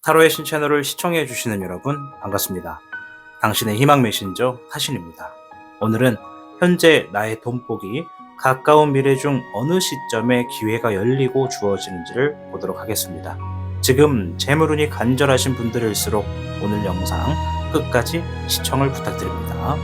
타로의 신 채널을 시청해 주시는 여러분 반갑습니다. 당신의 희망 메신저 타신입니다. 오늘은 현재 나의 돈복이 가까운 미래 중 어느 시점에 기회가 열리고 주어지는지를 보도록 하겠습니다. 지금 재물운이 간절하신 분들일수록 오늘 영상 끝까지 시청을 부탁드립니다.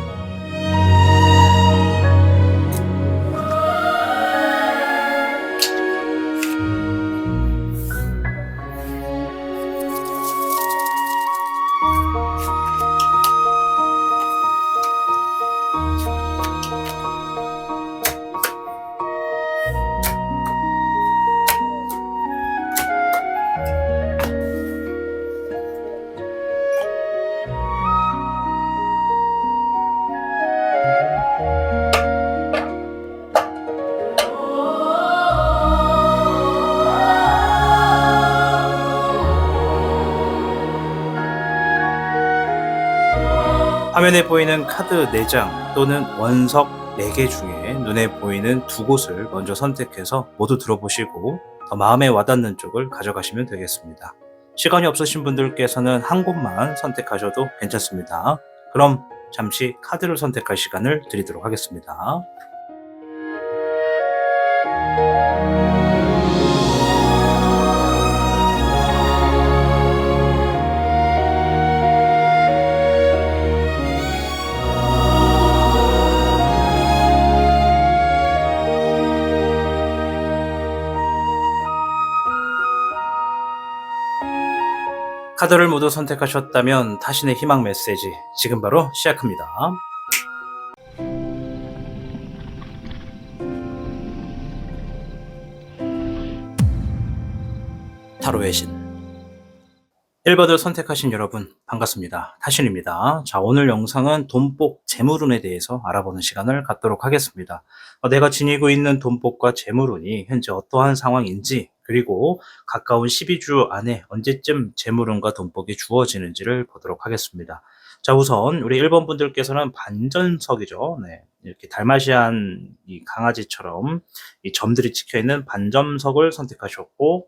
화면에 보이는 카드 4장 또는 원석 4개 중에 눈에 보이는 2곳을 먼저 선택해서 모두 들어보시고 더 마음에 와닿는 쪽을 가져가시면 되겠습니다. 시간이 없으신 분들께서는 한 곳만 선택하셔도 괜찮습니다. 그럼 잠시 카드를 선택할 시간을 드리도록 하겠습니다. 카드를 모두 선택하셨다면 타신의 희망 메시지 지금 바로 시작합니다. 타로의 신 1번을 선택하신 여러분 반갑습니다. 타신입니다. 자, 오늘 영상은 돈복 재물운에 대해서 알아보는 시간을 갖도록 하겠습니다. 내가 지니고 있는 돈복과 재물운이 현재 어떠한 상황인지, 그리고 가까운 12주 안에 언제쯤 재물운과 돈복이 주어지는지를 보도록 하겠습니다. 자, 우선 우리 1번 분들께서는 반전석이죠. 네, 이렇게 달마시안 이 강아지처럼 이 점들이 찍혀있는 반점석을 선택하셨고,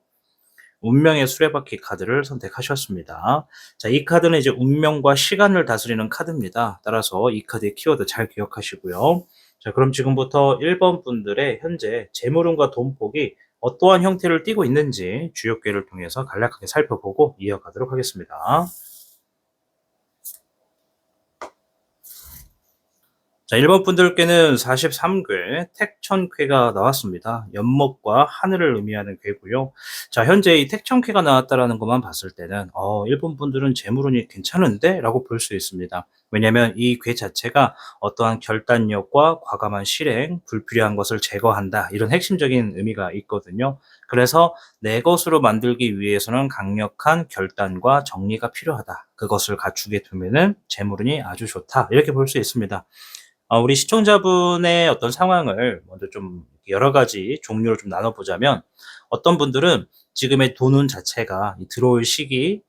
운명의 수레바퀴 카드를 선택하셨습니다. 자, 이 카드는 이제 운명과 시간을 다스리는 카드입니다. 따라서 이 카드의 키워드 잘 기억하시고요. 자, 그럼 지금부터 1번 분들의 현재 재물운과 돈복이 어떠한 형태를 띠고 있는지 주역궤를 통해서 간략하게 살펴보고 이어가도록 하겠습니다. 자, 1번 분들께는 43궤 택천쾌가 나왔습니다. 연목과 하늘을 의미하는 궤고요. 자, 현재 이 택천쾌가 나왔다라는 것만 봤을 때는 1번 분들은 재물운이 괜찮은데? 라고 볼 수 있습니다. 왜냐면 이 궤 자체가 어떠한 결단력과 과감한 실행, 불필요한 것을 제거한다, 이런 핵심적인 의미가 있거든요. 그래서 내 것으로 만들기 위해서는 강력한 결단과 정리가 필요하다. 그것을 갖추게 되면은 재물운이 아주 좋다, 이렇게 볼 수 있습니다. 우리 시청자분의 어떤 상황을 먼저 좀 여러 가지 종류로 좀 나눠보자면, 어떤 분들은 지금의 돈운 자체가 들어올 시기,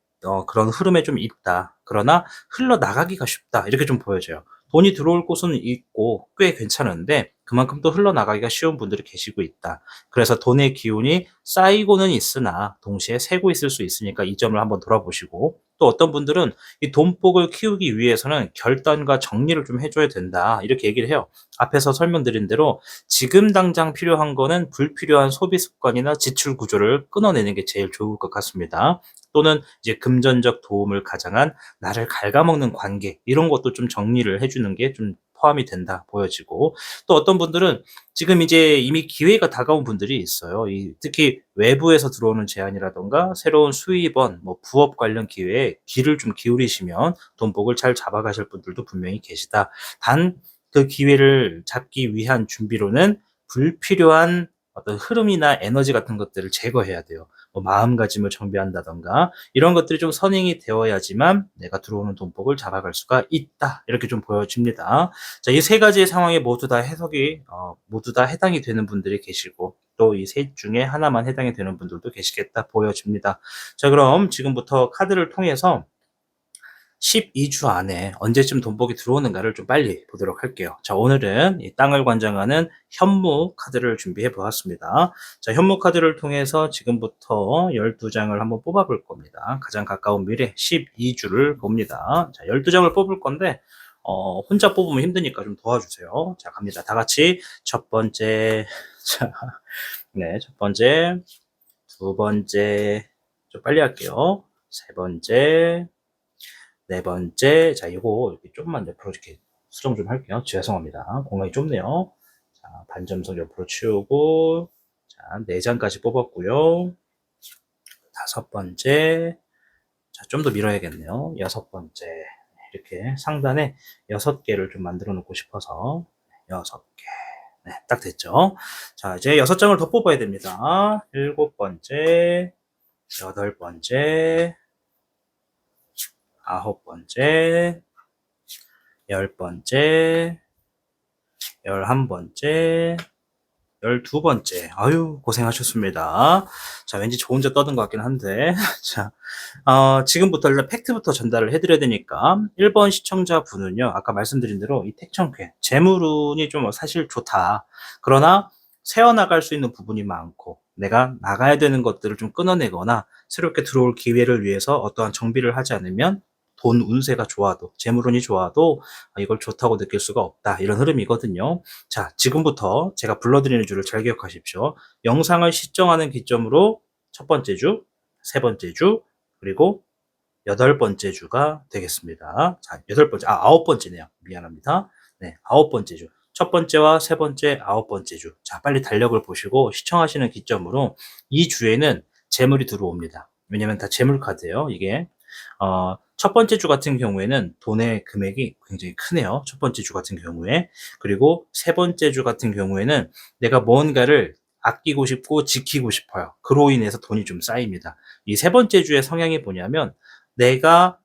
그런 흐름에 좀 있다. 그러나 흘러나가기가 쉽다, 이렇게 좀 보여져요. 돈이 들어올 곳은 있고 꽤 괜찮은데 그만큼 또 흘러나가기가 쉬운 분들이 계시고 있다. 그래서 돈의 기운이 쌓이고는 있으나 동시에 새고 있을 수 있으니까 이 점을 한번 돌아보시고, 또 어떤 분들은 이 돈복을 키우기 위해서는 결단과 정리를 좀 해줘야 된다, 이렇게 얘기를 해요. 앞에서 설명드린 대로 지금 당장 필요한 거는 불필요한 소비 습관이나 지출 구조를 끊어내는 게 제일 좋을 것 같습니다. 또는 이제 금전적 도움을 가장한 나를 갉아먹는 관계, 이런 것도 좀 정리를 해주는 게 좀 포함이 된다 보여지고, 또 어떤 분들은 지금 이제 이미 기회가 다가온 분들이 있어요. 특히 외부에서 들어오는 제안이라던가 새로운 수입원, 뭐 부업 관련 기회에 귀를 좀 기울이시면 돈복을 잘 잡아가실 분들도 분명히 계시다. 단 그 기회를 잡기 위한 준비로는 불필요한 어떤 흐름이나 에너지 같은 것들을 제거해야 돼요. 뭐 마음가짐을 정비한다던가 이런 것들이 좀 선행이 되어야지만 내가 들어오는 돈복을 잡아갈 수가 있다, 이렇게 좀 보여집니다. 자, 이 세 가지의 상황에 모두 다 해석이 모두 다 해당이 되는 분들이 계시고, 또 이 셋 중에 하나만 해당이 되는 분들도 계시겠다 보여집니다. 자, 그럼 지금부터 카드를 통해서 12주 안에 언제쯤 돈복이 들어오는가를 좀 빨리 보도록 할게요. 자, 오늘은 이 땅을 관장하는 현무 카드를 준비해 보았습니다. 자, 현무 카드를 통해서 지금부터 12장을 한번 뽑아 볼 겁니다. 가장 가까운 미래 12주를 봅니다. 자, 12장을 뽑을 건데 혼자 뽑으면 힘드니까 좀 도와주세요. 자, 갑니다. 다 같이 첫 번째, 자, 네, 첫 번째, 두 번째, 좀 빨리 할게요. 세 번째, 네 번째, 자, 이거 이렇게 좀만 옆으로 이렇게 수정 좀 할게요. 죄송합니다. 공간이 좁네요. 자, 반점선 옆으로 치우고, 자, 4장까지 뽑았고요. 다섯 번째, 자, 좀 더 밀어야겠네요. 여섯 번째, 이렇게 상단에 6개를 좀 만들어 놓고 싶어서 6개. 네, 딱 됐죠. 자, 이제 6장을 더 뽑아야 됩니다. 7번째, 8번째, 9번째, 10번째, 11번째, 12번째. 아유, 고생하셨습니다. 자, 왠지 저 혼자 떠든 것 같긴 한데. 자, 지금부터 일단 팩트부터 전달을 해드려야 되니까, 1번 시청자분은요, 아까 말씀드린 대로 이 택천쾌, 재물운이 좀 사실 좋다. 그러나, 새어나갈 수 있는 부분이 많고, 내가 나가야 되는 것들을 좀 끊어내거나, 새롭게 들어올 기회를 위해서 어떠한 정비를 하지 않으면, 돈 운세가 좋아도, 재물운이 좋아도, 이걸 좋다고 느낄 수가 없다. 이런 흐름이거든요. 자, 지금부터 제가 불러드리는 주를 잘 기억하십시오. 영상을 시청하는 기점으로 첫 번째 주, 세 번째 주, 그리고 8번째 주가 되겠습니다. 자, 8번째, 9번째네요. 미안합니다. 네, 9번째 주. 첫 번째와 세 번째, 9번째 주. 자, 빨리 달력을 보시고 시청하시는 기점으로 이 주에는 재물이 들어옵니다. 왜냐면 다 재물 카드예요, 이게. 첫 번째 주 같은 경우에는 돈의 금액이 굉장히 크네요. 첫 번째 주 같은 경우에. 그리고 세 번째 주 같은 경우에는 내가 뭔가를 아끼고 싶고 지키고 싶어요. 그로 인해서 돈이 좀 쌓입니다. 이 세 번째 주의 성향이 뭐냐면 내가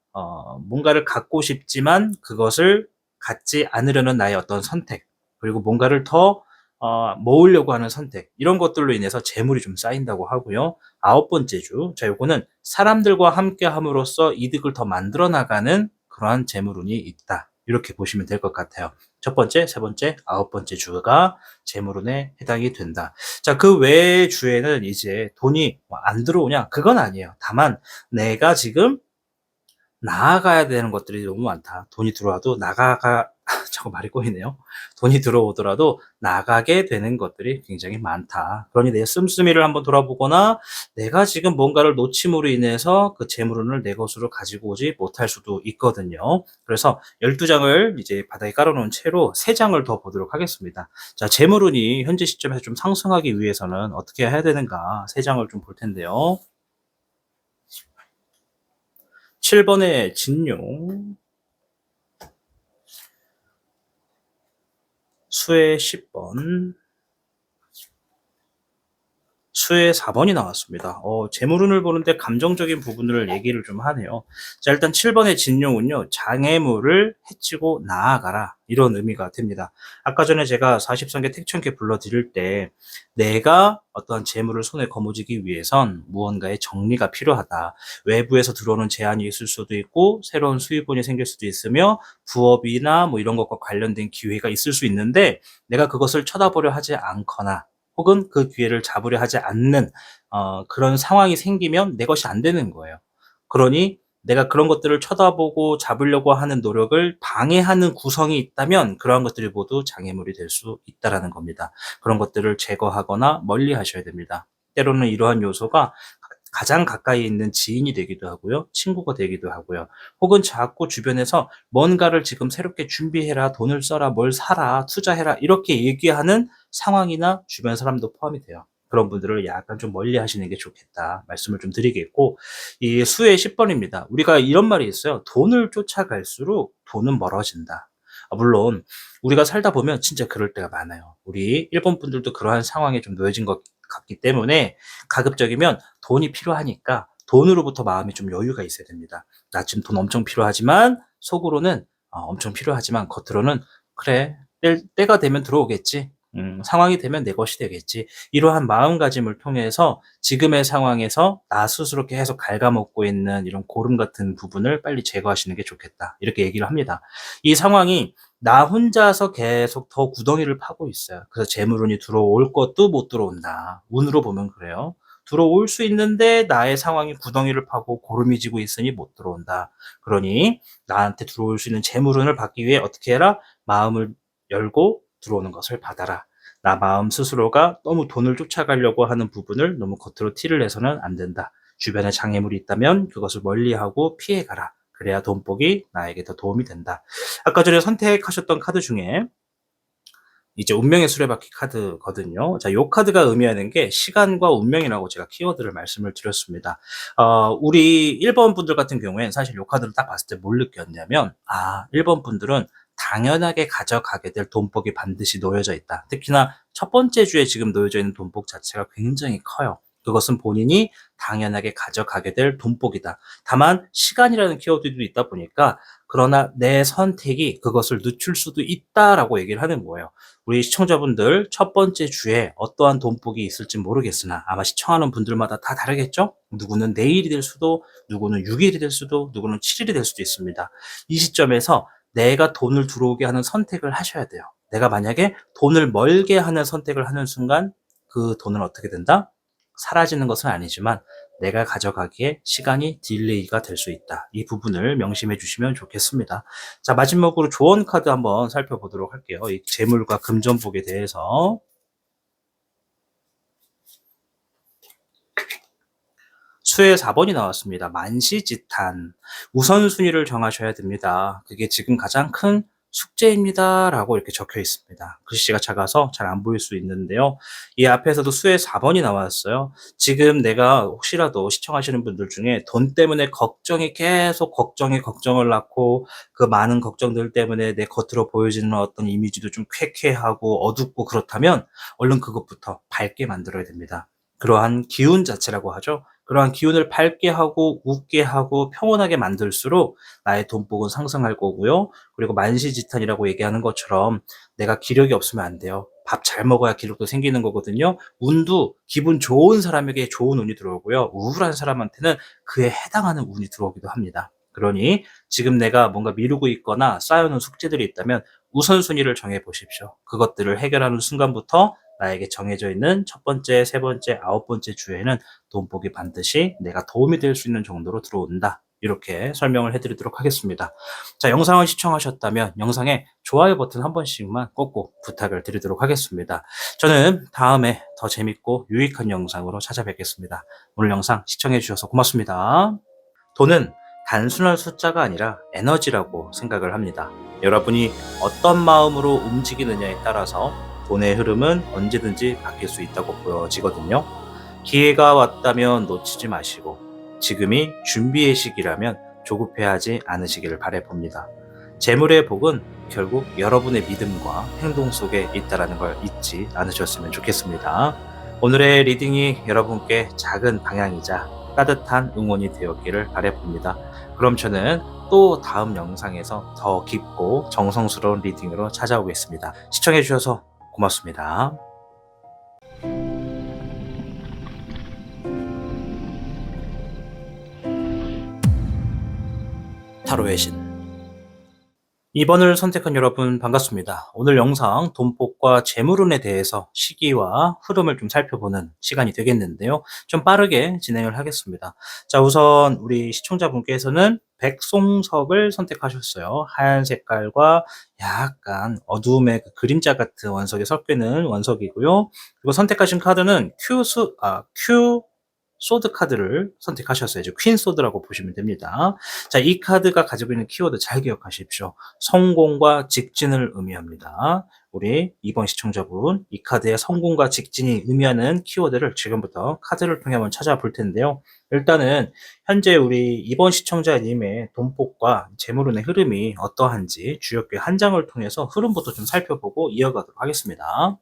뭔가를 갖고 싶지만 그것을 갖지 않으려는 나의 어떤 선택, 그리고 뭔가를 더 모으려고 하는 선택, 이런 것들로 인해서 재물이 좀 쌓인다고 하고요. 9번째 주, 자, 요거는 사람들과 함께 함으로써 이득을 더 만들어 나가는 그러한 재물운이 있다. 이렇게 보시면 될 것 같아요. 첫 번째, 세 번째, 9번째 주가 재물운에 해당이 된다. 자, 그 외의 주에는 이제 돈이 안 들어오냐? 그건 아니에요. 다만 내가 지금 나아가야 되는 것들이 너무 많다. 돈이 들어와도 자꾸 말이 꼬이네요. 돈이 들어오더라도 나가게 되는 것들이 굉장히 많다. 그러니 내 씀씀이를 한번 돌아보거나 내가 지금 뭔가를 놓침으로 인해서 그 재물운을 내 것으로 가지고 오지 못할 수도 있거든요. 그래서 12장을 이제 바닥에 깔아놓은 채로 3장을 더 보도록 하겠습니다. 자, 재물운이 현재 시점에서 좀 상승하기 위해서는 어떻게 해야 되는가 3장을 좀 볼 텐데요. 7번의 진용, 수의 10번, 수의 4번이 나왔습니다. 재물운을 보는데 감정적인 부분을 얘기를 좀 하네요. 자, 일단 7번의 진용은요, 장애물을 해치고 나아가라. 이런 의미가 됩니다. 아까 전에 제가 43개 택천개 불러드릴 때, 내가 어떠한 재물을 손에 거머쥐기 위해선 무언가의 정리가 필요하다. 외부에서 들어오는 제한이 있을 수도 있고, 새로운 수입원이 생길 수도 있으며, 부업이나 뭐 이런 것과 관련된 기회가 있을 수 있는데, 내가 그것을 쳐다보려 하지 않거나, 혹은 그 기회를 잡으려 하지 않는 그런 상황이 생기면 내 것이 안 되는 거예요. 그러니 내가 그런 것들을 쳐다보고 잡으려고 하는 노력을 방해하는 구성이 있다면 그러한 것들이 모두 장애물이 될 수 있다라는 겁니다. 그런 것들을 제거하거나 멀리 하셔야 됩니다. 때로는 이러한 요소가 가장 가까이 있는 지인이 되기도 하고요. 친구가 되기도 하고요. 혹은 자꾸 주변에서 뭔가를 지금 새롭게 준비해라, 돈을 써라, 뭘 사라, 투자해라 이렇게 얘기하는 상황이나 주변 사람도 포함이 돼요. 그런 분들을 약간 좀 멀리 하시는 게 좋겠다 말씀을 좀 드리겠고, 이 수의 10번입니다. 우리가 이런 말이 있어요. 돈을 쫓아갈수록 돈은 멀어진다. 물론 우리가 살다 보면 진짜 그럴 때가 많아요. 우리 일본 분들도 그러한 상황에 좀 놓여진 것 같기 때문에 가급적이면 돈이 필요하니까 돈으로부터 마음이 좀 여유가 있어야 됩니다. 나 지금 돈 엄청 필요하지만 속으로는 엄청 필요하지만 겉으로는 그래, 때가 되면 들어오겠지. 상황이 되면 내 것이 되겠지. 이러한 마음가짐을 통해서 지금의 상황에서 나 스스로 계속 갉아먹고 있는 이런 고름 같은 부분을 빨리 제거하시는 게 좋겠다. 이렇게 얘기를 합니다. 이 상황이 나 혼자서 계속 더 구덩이를 파고 있어요. 그래서 재물운이 들어올 것도 못 들어온다. 운으로 보면 그래요. 들어올 수 있는데 나의 상황이 구덩이를 파고 고름이 지고 있으니 못 들어온다. 그러니 나한테 들어올 수 있는 재물운을 받기 위해 어떻게 해라? 마음을 열고 들어오는 것을 받아라. 나 마음 스스로가 너무 돈을 쫓아가려고 하는 부분을 너무 겉으로 티를 내서는 안 된다. 주변에 장애물이 있다면 그것을 멀리하고 피해가라. 그래야 돈복이 나에게 더 도움이 된다. 아까 전에 선택하셨던 카드 중에 이제 운명의 수레바퀴 카드거든요. 자, 요 카드가 의미하는 게 시간과 운명이라고 제가 키워드를 말씀을 드렸습니다. 우리 1번 분들 같은 경우에는 사실 요 카드를 딱 봤을 때 뭘 느꼈냐면, 1번 분들은 당연하게 가져가게 될 돈복이 반드시 놓여져 있다. 특히나 첫 번째 주에 지금 놓여져 있는 돈복 자체가 굉장히 커요. 그것은 본인이 당연하게 가져가게 될 돈복이다. 다만 시간이라는 키워드도 있다 보니까 그러나 내 선택이 그것을 늦출 수도 있다라고 얘기를 하는 거예요. 우리 시청자분들 첫 번째 주에 어떠한 돈복이 있을지 모르겠으나 아마 시청하는 분들마다 다 다르겠죠? 누구는 내일이 될 수도, 누구는 6일이 될 수도, 누구는 7일이 될 수도 있습니다. 이 시점에서 내가 돈을 들어오게 하는 선택을 하셔야 돼요. 내가 만약에 돈을 멀게 하는 선택을 하는 순간 그 돈은 어떻게 된다? 사라지는 것은 아니지만 내가 가져가기에 시간이 딜레이가 될 수 있다. 이 부분을 명심해 주시면 좋겠습니다. 자, 마지막으로 조언 카드 한번 살펴보도록 할게요. 이 재물과 금전복에 대해서. 수의 4번이 나왔습니다. 만시지탄. 우선순위를 정하셔야 됩니다. 그게 지금 가장 큰 숙제입니다. 라고 이렇게 적혀 있습니다. 글씨가 작아서 잘 안 보일 수 있는데요. 이 앞에서도 수의 4번이 나왔어요. 지금 내가 혹시라도 시청하시는 분들 중에 돈 때문에 걱정이 계속 걱정을 낳고 그 많은 걱정들 때문에 내 겉으로 보여지는 어떤 이미지도 좀 쾌쾌하고 어둡고 그렇다면 얼른 그것부터 밝게 만들어야 됩니다. 그러한 기운 자체라고 하죠. 그러한 기운을 밝게 하고 웃게 하고 평온하게 만들수록 나의 돈복은 상승할 거고요. 그리고 만시지탄이라고 얘기하는 것처럼 내가 기력이 없으면 안 돼요. 밥 잘 먹어야 기력도 생기는 거거든요. 운도 기분 좋은 사람에게 좋은 운이 들어오고요. 우울한 사람한테는 그에 해당하는 운이 들어오기도 합니다. 그러니 지금 내가 뭔가 미루고 있거나 쌓여놓은 숙제들이 있다면 우선순위를 정해 보십시오. 그것들을 해결하는 순간부터 나에게 정해져 있는 첫 번째, 세 번째, 아홉 번째 주에는 돈복이 반드시 내가 도움이 될 수 있는 정도로 들어온다. 이렇게 설명을 해드리도록 하겠습니다. 자, 영상을 시청하셨다면 영상에 좋아요 버튼 한 번씩만 꼭꼭 부탁을 드리도록 하겠습니다. 저는 다음에 더 재밌고 유익한 영상으로 찾아뵙겠습니다. 오늘 영상 시청해 주셔서 고맙습니다. 돈은 단순한 숫자가 아니라 에너지라고 생각을 합니다. 여러분이 어떤 마음으로 움직이느냐에 따라서 돈의 흐름은 언제든지 바뀔 수 있다고 보여지거든요. 기회가 왔다면 놓치지 마시고 지금이 준비의 시기라면 조급해하지 않으시기를 바라봅니다. 재물의 복은 결국 여러분의 믿음과 행동 속에 있다는 걸 잊지 않으셨으면 좋겠습니다. 오늘의 리딩이 여러분께 작은 방향이자 따뜻한 응원이 되었기를 바라봅니다. 그럼 저는 또 다음 영상에서 더 깊고 정성스러운 리딩으로 찾아오겠습니다. 시청해주셔서 고맙습니다. 타로의 신 2번을 선택한 여러분 반갑습니다. 오늘 영상 돈복과 재물운에 대해서 시기와 흐름을 좀 살펴보는 시간이 되겠는데요. 좀 빠르게 진행을 하겠습니다. 자, 우선 우리 시청자분께서는 백송석을 선택하셨어요. 하얀 색깔과 약간 어두움의 그 그림자 같은 원석이 섞이는 원석이고요. 그리고 선택하신 카드는 큐 소드 카드를 선택하셨어요. 이제 퀸 소드라고 보시면 됩니다. 자, 이 카드가 가지고 있는 키워드 잘 기억하십시오. 성공과 직진을 의미합니다. 우리 2번 시청자분, 이 카드의 성공과 직진이 의미하는 키워드를 지금부터 카드를 통해 한번 찾아볼 텐데요. 일단은 현재 우리 2번 시청자님의 돈복과 재물운의 흐름이 어떠한지 주역궤 한 장을 통해서 흐름부터 좀 살펴보고 이어가도록 하겠습니다.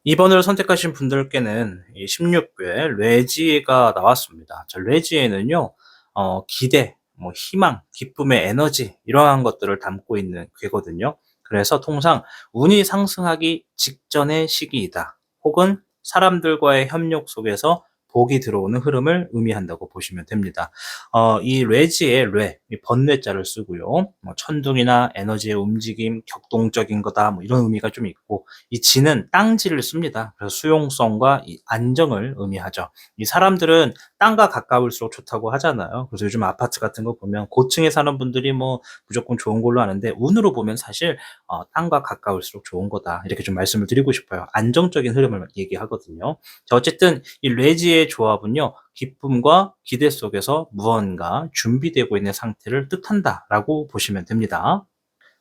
2번을 선택하신 분들께는 이 16궤 뇌지가 나왔습니다. 자, 뇌지에는요, 기대, 희망, 기쁨의 에너지, 이러한 것들을 담고 있는 궤거든요. 그래서 통상 운이 상승하기 직전의 시기이다. 혹은 사람들과의 협력 속에서 복이 들어오는 흐름을 의미한다고 보시면 됩니다. 이 뇌지의 뇌, 이 번뇌자를 쓰고요. 뭐 천둥이나 에너지의 움직임, 격동적인 거다, 뭐 이런 의미가 좀 있고, 이 지는 땅지를 씁니다. 그래서 수용성과 이 안정을 의미하죠. 이 사람들은 땅과 가까울수록 좋다고 하잖아요. 그래서 요즘 아파트 같은 거 보면 고층에 사는 분들이 뭐 무조건 좋은 걸로 아는데, 운으로 보면 사실 땅과 가까울수록 좋은 거다. 이렇게 좀 말씀을 드리고 싶어요. 안정적인 흐름을 얘기하거든요. 자, 어쨌든 이 뇌지의 조합은요, 기쁨과 기대 속에서 무언가 준비되고 있는 상태를 뜻한다라고 보시면 됩니다.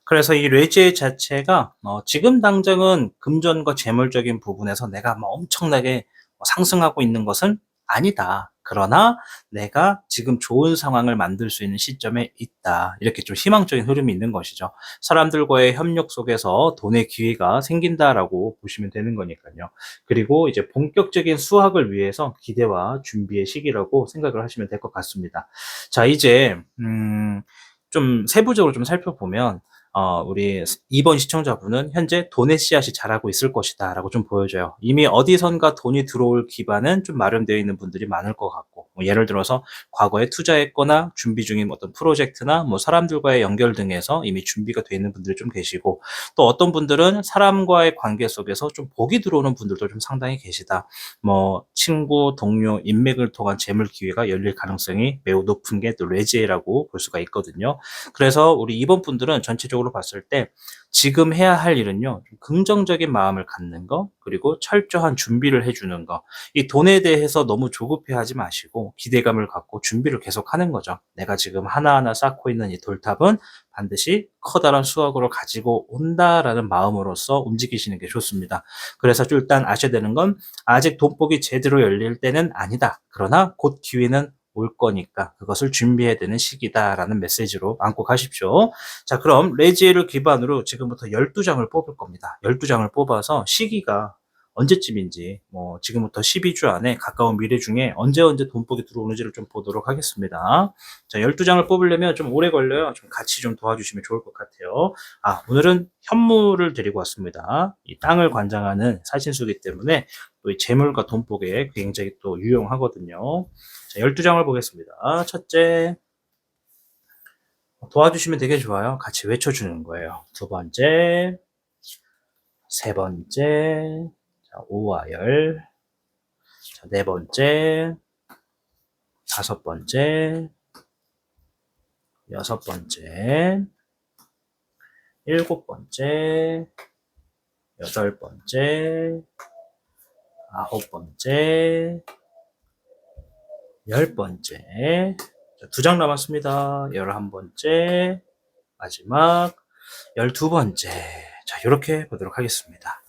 그래서 이 뇌지 자체가 지금 당장은 금전과 재물적인 부분에서 내가 뭐 엄청나게 상승하고 있는 것은 아니다. 그러나 내가 지금 좋은 상황을 만들 수 있는 시점에 있다. 이렇게 좀 희망적인 흐름이 있는 것이죠. 사람들과의 협력 속에서 돈의 기회가 생긴다라고 보시면 되는 거니까요. 그리고 이제 본격적인 수학을 위해서 기대와 준비의 시기라고 생각을 하시면 될 것 같습니다. 자, 이제 좀 세부적으로 좀 살펴보면 우리 2번 시청자분은 현재 돈의 씨앗이 자라고 있을 것이다 라고 좀 보여져요. 이미 어디선가 돈이 들어올 기반은 좀 마련되어 있는 분들이 많을 것 같고, 뭐 예를 들어서 과거에 투자했거나 준비 중인 어떤 프로젝트나 뭐 사람들과의 연결 등에서 이미 준비가 되어 있는 분들이 좀 계시고, 또 어떤 분들은 사람과의 관계 속에서 좀 복이 들어오는 분들도 좀 상당히 계시다. 뭐 친구, 동료, 인맥을 통한 재물 기회가 열릴 가능성이 매우 높은 게 또 레지에라고 볼 수가 있거든요. 그래서 우리 2번 분들은 전체적으로 봤을 때 지금 해야 할 일은요, 좀 긍정적인 마음을 갖는 거, 그리고 철저한 준비를 해주는 거. 이 돈에 대해서 너무 조급해 하지 마시고 기대감을 갖고 준비를 계속 하는 거죠. 내가 지금 하나하나 쌓고 있는 이 돌탑은 반드시 커다란 수확으로 가지고 온다라는 마음으로서 움직이시는 게 좋습니다. 그래서 일단 아셔야 되는 건 아직 돈복이 제대로 열릴 때는 아니다. 그러나 곧 기회는 올 거니까 그것을 준비해야 되는 시기다라는 메시지로 안고 가십시오. 자, 그럼 레지에를 기반으로 지금부터 12장을 뽑을 겁니다. 12장을 뽑아서 시기가 언제쯤인지, 뭐 지금부터 12주 안에 가까운 미래 중에 언제 돈복이 들어오는지를 좀 보도록 하겠습니다. 자, 12장을 뽑으려면 좀 오래 걸려요. 좀 같이 좀 도와주시면 좋을 것 같아요. 오늘은 현물을 드리고 왔습니다. 이 땅을 관장하는 사신수기 때문에 또 이 재물과 돈복에 굉장히 또 유용하거든요. 자, 12장을 보겠습니다. 첫째, 도와주시면 되게 좋아요. 같이 외쳐주는 거예요. 두 번째, 세 번째, 자, 오와 열, 자, 네 번째, 다섯 번째, 여섯 번째, 일곱 번째, 여덟 번째, 아홉 번째, 열 번째, 두 장 남았습니다. 11번째, 마지막 12번째. 자, 이렇게 보도록 하겠습니다.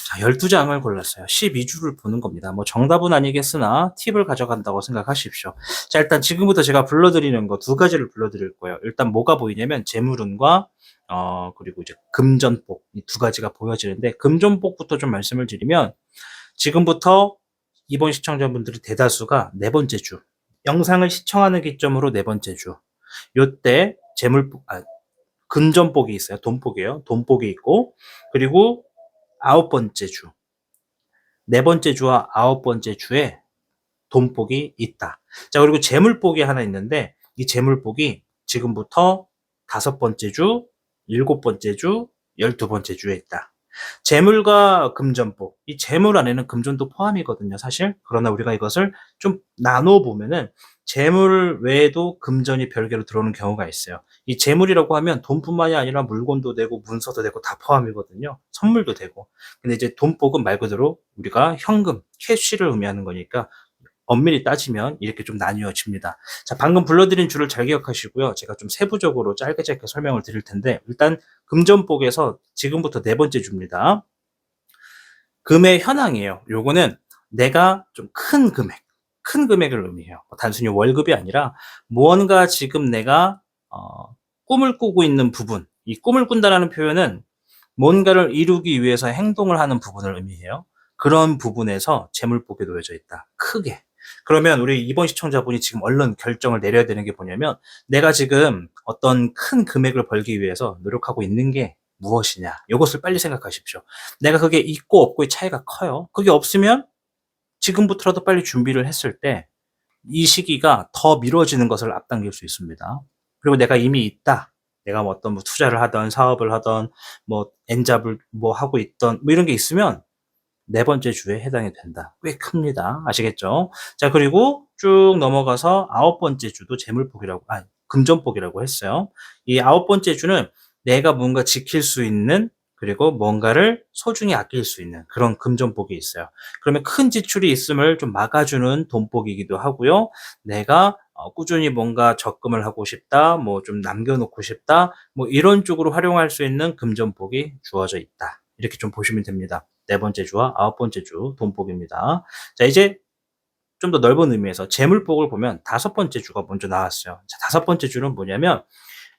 자, 12장을 골랐어요. 12주를 보는 겁니다. 뭐 정답은 아니겠으나 팁을 가져간다고 생각하십시오. 자, 일단 지금부터 제가 불러드리는 거 두 가지를 불러드릴 거예요. 일단 뭐가 보이냐면 재물운과 그리고 이제 금전복, 이 두 가지가 보여지는데, 금전복부터 좀 말씀을 드리면, 지금부터 이번 시청자분들이 대다수가 네 번째 주, 영상을 시청하는 기점으로 네 번째 주, 요때 금전복이 있어요. 돈복이에요. 돈복이 있고, 그리고 아홉 번째 주, 네 번째 주와 아홉 번째 주에 돈복이 있다. 자, 그리고 재물복이 하나 있는데, 이 재물복이 지금부터 다섯 번째 주, 일곱 번째 주, 12번째 주에 있다. 재물과 금전복, 이 재물 안에는 금전도 포함이거든요, 사실. 그러나 우리가 이것을 좀 나눠보면은 재물 외에도 금전이 별개로 들어오는 경우가 있어요. 이 재물이라고 하면 돈뿐만이 아니라 물건도 되고 문서도 되고 다 포함이거든요. 선물도 되고. 근데 이제 돈복은 말 그대로 우리가 현금, 캐시를 의미하는 거니까 엄밀히 따지면 이렇게 좀 나뉘어집니다. 자, 방금 불러드린 줄을 잘 기억하시고요. 제가 좀 세부적으로 짧게 설명을 드릴 텐데, 일단 금전복에서 지금부터 네 번째 주입니다. 금의 현황이에요. 요거는 내가 좀 큰 금액을 의미해요. 단순히 월급이 아니라 무언가 지금 내가 꿈을 꾸고 있는 부분, 이 꿈을 꾼다라는 표현은 뭔가를 이루기 위해서 행동을 하는 부분을 의미해요. 그런 부분에서 재물복에 놓여져 있다. 크게. 그러면 우리 이번 시청자분이 지금 얼른 결정을 내려야 되는 게 뭐냐면, 내가 지금 어떤 큰 금액을 벌기 위해서 노력하고 있는 게 무엇이냐? 이것을 빨리 생각하십시오. 내가 그게 있고 없고의 차이가 커요. 그게 없으면 지금부터라도 빨리 준비를 했을 때 이 시기가 더 미뤄지는 것을 앞당길 수 있습니다. 그리고 내가 이미 있다. 내가 뭐 어떤 뭐 투자를 하든 사업을 하든 뭐 엔잡을 뭐 하고 있던 뭐 이런 게 있으면 네 번째 주에 해당이 된다. 꽤 큽니다. 아시겠죠? 자, 그리고 쭉 넘어가서 아홉 번째 주도 재물복이라고, 금전복이라고 했어요. 이 아홉 번째 주는 내가 뭔가 지킬 수 있는 그리고 뭔가를 소중히 아낄 수 있는 그런 금전복이 있어요. 그러면 큰 지출이 있음을 좀 막아주는 돈복이기도 하고요. 내가 꾸준히 뭔가 적금을 하고 싶다, 뭐 좀 남겨놓고 싶다, 뭐 이런 쪽으로 활용할 수 있는 금전복이 주어져 있다. 이렇게 좀 보시면 됩니다. 네 번째 주와 아홉 번째 주 돈복입니다. 자, 이제 좀 더 넓은 의미에서 재물복을 보면 다섯 번째 주가 먼저 나왔어요. 자, 다섯 번째 주는 뭐냐면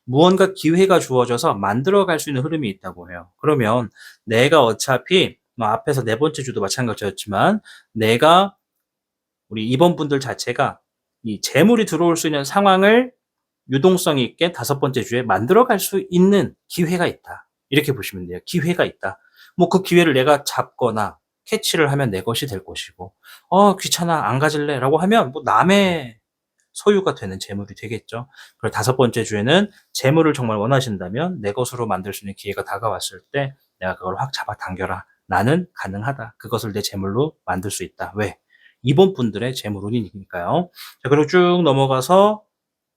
무언가 기회가 주어져서 만들어갈 수 있는 흐름이 있다고 해요. 그러면 내가 어차피 뭐 앞에서 네 번째 주도 마찬가지였지만 내가 우리 임원분들 자체가 이 재물이 들어올 수 있는 상황을 유동성 있게 다섯 번째 주에 만들어갈 수 있는 기회가 있다. 이렇게 보시면 돼요. 기회가 있다. 뭐 그 기회를 내가 잡거나 캐치를 하면 내 것이 될 것이고, 귀찮아, 안 가질래 라고 하면 뭐 남의 소유가 되는 재물이 되겠죠. 그리고 다섯 번째 주에는 재물을 정말 원하신다면 내 것으로 만들 수 있는 기회가 다가왔을 때 내가 그걸 확 잡아당겨라. 나는 가능하다. 그것을 내 재물로 만들 수 있다. 왜? 이번 분들의 재물운이니까요. 자, 그리고 쭉 넘어가서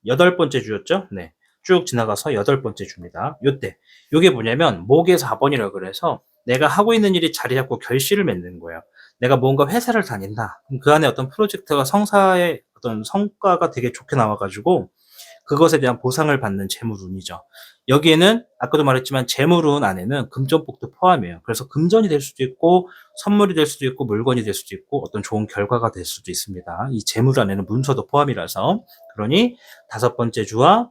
여덟 번째 주였죠? 네. 쭉 지나가서 여덟 번째 주입니다. 요때. 요게 뭐냐면, 목의 4번이라 그래서 내가 하고 있는 일이 자리 잡고 결실을 맺는 거예요. 내가 뭔가 회사를 다닌다. 그럼 그 안에 어떤 프로젝트가 성사의 어떤 성과가 되게 좋게 나와가지고, 그것에 대한 보상을 받는 재물운이죠. 여기에는 아까도 말했지만 재물운 안에는 금전복도 포함이에요. 그래서 금전이 될 수도 있고 선물이 될 수도 있고 물건이 될 수도 있고 어떤 좋은 결과가 될 수도 있습니다. 이 재물 안에는 문서도 포함이라서 그러니 다섯 번째 주와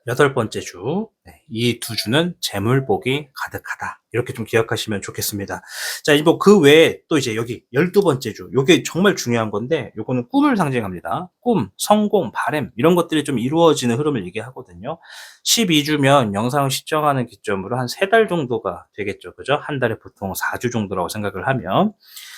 여덟 번째 주, 이 두 주는 재물복이 가득하다. 이렇게 좀 기억하시면 좋겠습니다. 자, 이제 뭐 그 외에 또 이제 여기 12번째 주, 요게 정말 중요한 건데, 요거는 꿈을 상징합니다. 꿈, 성공, 바램, 이런 것들이 좀 이루어지는 흐름을 얘기하거든요. 12주면 영상을 시청하는 기점으로 한 3달 정도가 되겠죠. 그죠? 한 달에 보통 4주 정도라고 생각을 하면.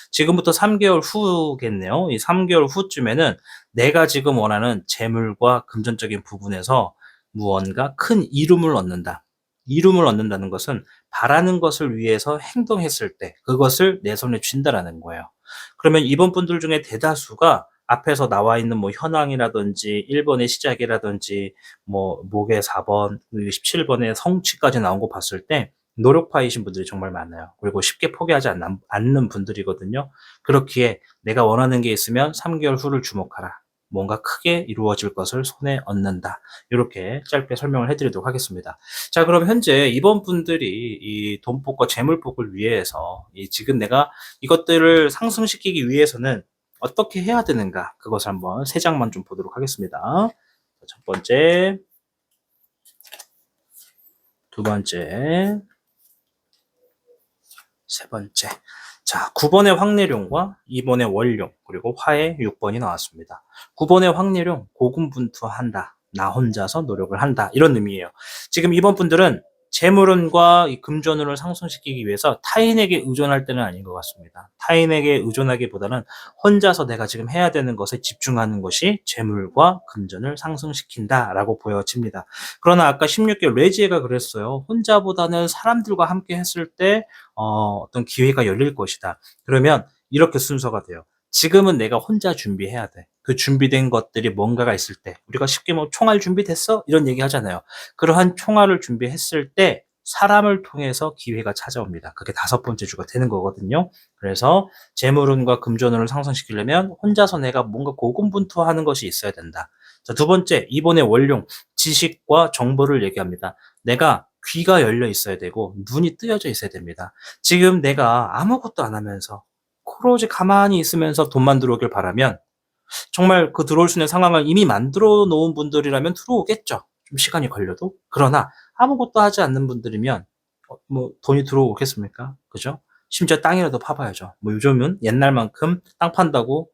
지금부터 3개월 후겠네요. 이 3개월 후쯤에는 내가 지금 원하는 재물과 금전적인 부분에서 무언가 큰 이룸을 얻는다. 이룸을 얻는다는 것은 바라는 것을 위해서 행동했을 때 그것을 내 손에 쥔다라는 거예요. 그러면 이번 분들 중에 대다수가 앞에서 나와 있는 뭐 현황이라든지 1번의 시작이라든지 뭐 목의 4번, 17번의 성취까지 나온 거 봤을 때 노력파이신 분들이 정말 많아요. 그리고 쉽게 포기하지 않는 분들이거든요. 그렇기에 내가 원하는 게 있으면 3개월 후를 주목하라. 뭔가 크게 이루어질 것을 손에 얻는다. 이렇게 짧게 설명을 해드리도록 하겠습니다. 자, 그럼 현재 이번 분들이 이 돈복과 재물복을 위해서 지금 내가 이것들을 상승시키기 위해서는 어떻게 해야 되는가? 그것을 한번 세 장만 좀 보도록 하겠습니다. 첫 번째, 두 번째, 세 번째. 자, 9번의 황내룡과 2번의 월룡, 그리고 화의 6번이 나왔습니다. 9번의 황내룡, 고군분투한다. 나 혼자서 노력을 한다. 이런 의미예요. 지금 이번 분들은 재물운과 이 금전운을 상승시키기 위해서 타인에게 의존할 때는 아닌 것 같습니다. 타인에게 의존하기보다는 혼자서 내가 지금 해야 되는 것에 집중하는 것이 재물과 금전을 상승시킨다라고 보여집니다. 그러나 아까 16개월 레지에가 그랬어요. 혼자보다는 사람들과 함께 했을 때 어떤 기회가 열릴 것이다. 그러면 이렇게 순서가 돼요. 지금은 내가 혼자 준비해야 돼. 그 준비된 것들이 뭔가가 있을 때, 우리가 쉽게 뭐 총알 준비됐어? 이런 얘기 하잖아요. 그러한 총알을 준비했을 때 사람을 통해서 기회가 찾아옵니다. 그게 다섯 번째 주가 되는 거거든요. 그래서 재물운과 금전운을 상승시키려면 혼자서 내가 뭔가 고군분투하는 것이 있어야 된다. 자, 두 번째, 이번에 원룡, 지식과 정보를 얘기합니다. 내가 귀가 열려 있어야 되고 눈이 뜨여져 있어야 됩니다. 지금 내가 아무것도 안 하면서 오로지 가만히 있으면서 돈만 들어오길 바라면 정말 그 들어올 수 있는 상황을 이미 만들어 놓은 분들이라면 들어오겠죠. 좀 시간이 걸려도. 그러나 아무것도 하지 않는 분들이면 뭐 돈이 들어오겠습니까? 그죠? 심지어 땅이라도 파봐야죠. 뭐 요즘은 옛날만큼 땅 판다고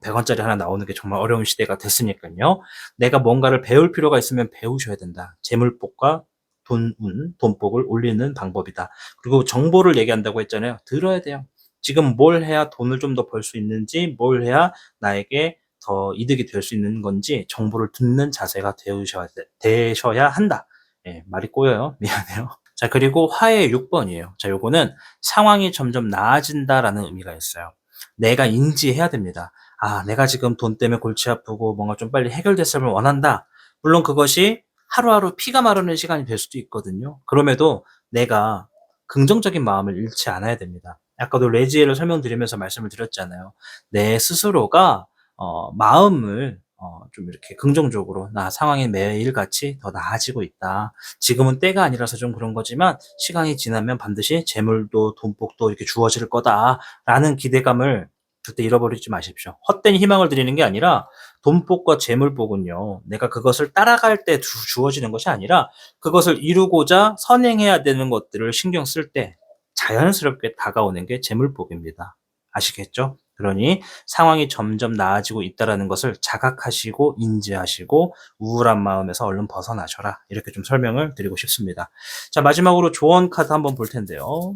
100원짜리 하나 나오는 게 정말 어려운 시대가 됐으니까요. 내가 뭔가를 배울 필요가 있으면 배우셔야 된다. 재물복과 돈복을 올리는 방법이다. 그리고 정보를 얘기한다고 했잖아요. 들어야 돼요. 지금 뭘 해야 돈을 좀 더 벌 수 있는지, 뭘 해야 나에게 더 이득이 될 수 있는 건지 정보를 듣는 자세가 되셔야 한다. 예, 말이 꼬여요. 미안해요. 자, 그리고 화해 6번이에요. 자, 요거는 상황이 점점 나아진다라는 의미가 있어요. 내가 인지해야 됩니다. 아, 내가 지금 돈 때문에 골치 아프고 뭔가 좀 빨리 해결됐으면 원한다. 물론 그것이 하루하루 피가 마르는 시간이 될 수도 있거든요. 그럼에도 내가 긍정적인 마음을 잃지 않아야 됩니다. 아까도 레지에를 설명드리면서 말씀을 드렸잖아요. 내 스스로가 마음을 좀 이렇게 긍정적으로 나 상황이 매일같이 더 나아지고 있다. 지금은 때가 아니라서 좀 그런 거지만 시간이 지나면 반드시 재물도 돈복도 이렇게 주어질 거다라는 기대감을 절대 잃어버리지 마십시오. 헛된 희망을 드리는 게 아니라 돈복과 재물복은요, 내가 그것을 따라갈 때 주어지는 것이 아니라 그것을 이루고자 선행해야 되는 것들을 신경 쓸 때 자연스럽게 다가오는 게 재물복입니다. 아시겠죠? 그러니 상황이 점점 나아지고 있다라는 것을 자각하시고 인지하시고 우울한 마음에서 얼른 벗어나셔라. 이렇게 좀 설명을 드리고 싶습니다. 자, 마지막으로 조언 카드 한번 볼 텐데요.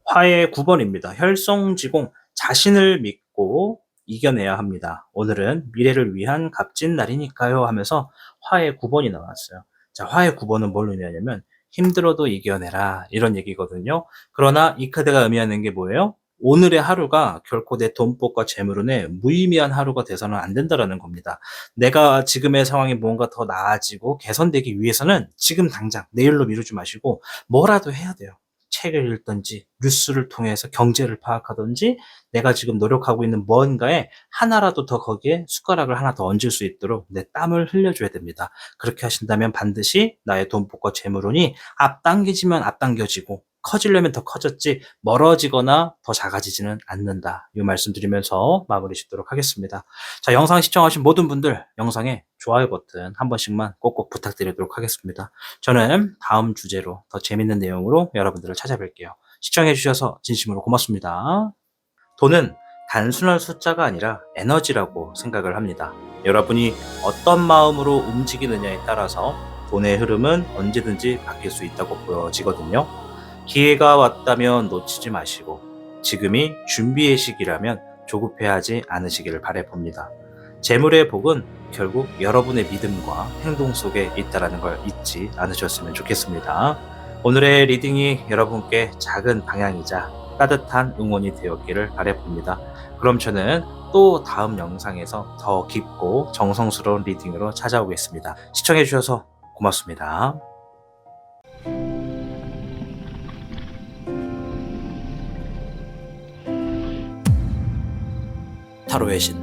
화해 9번입니다. 혈성지공, 자신을 믿고 이겨내야 합니다. 오늘은 미래를 위한 값진 날이니까요 하면서 화해 9번이 나왔어요. 자, 화해 9번은 뭘 의미하냐면 힘들어도 이겨내라 이런 얘기거든요. 그러나 이 카드가 의미하는 게 뭐예요? 오늘의 하루가 결코 내 돈복과 재물운에 무의미한 하루가 돼서는 안 된다라는 겁니다. 내가 지금의 상황이 뭔가 더 나아지고 개선되기 위해서는 지금 당장 내일로 미루지 마시고 뭐라도 해야 돼요. 책을 읽든지 뉴스를 통해서 경제를 파악하든지 내가 지금 노력하고 있는 뭔가에 하나라도 더 거기에 숟가락을 하나 더 얹을 수 있도록 내 땀을 흘려줘야 됩니다. 그렇게 하신다면 반드시 나의 돈복과 재물운이 앞당기지만 앞당겨지고 커지려면 더 커졌지 멀어지거나 더 작아지지는 않는다. 이 말씀 드리면서 마무리 짓도록 하겠습니다. 자, 영상 시청하신 모든 분들 영상에 좋아요 버튼 한 번씩만 꼭꼭 부탁드리도록 하겠습니다. 저는 다음 주제로 더 재밌는 내용으로 여러분들을 찾아뵐게요. 시청해주셔서 진심으로 고맙습니다. 돈은 단순한 숫자가 아니라 에너지라고 생각을 합니다. 여러분이 어떤 마음으로 움직이느냐에 따라서 돈의 흐름은 언제든지 바뀔 수 있다고 보여지거든요. 기회가 왔다면 놓치지 마시고 지금이 준비의 시기라면 조급해하지 않으시기를 바라봅니다. 재물의 복은 결국 여러분의 믿음과 행동 속에 있다는 걸 잊지 않으셨으면 좋겠습니다. 오늘의 리딩이 여러분께 작은 방향이자 따뜻한 응원이 되었기를 바라봅니다. 그럼 저는 또 다음 영상에서 더 깊고 정성스러운 리딩으로 찾아오겠습니다. 시청해주셔서 고맙습니다. 타로의 신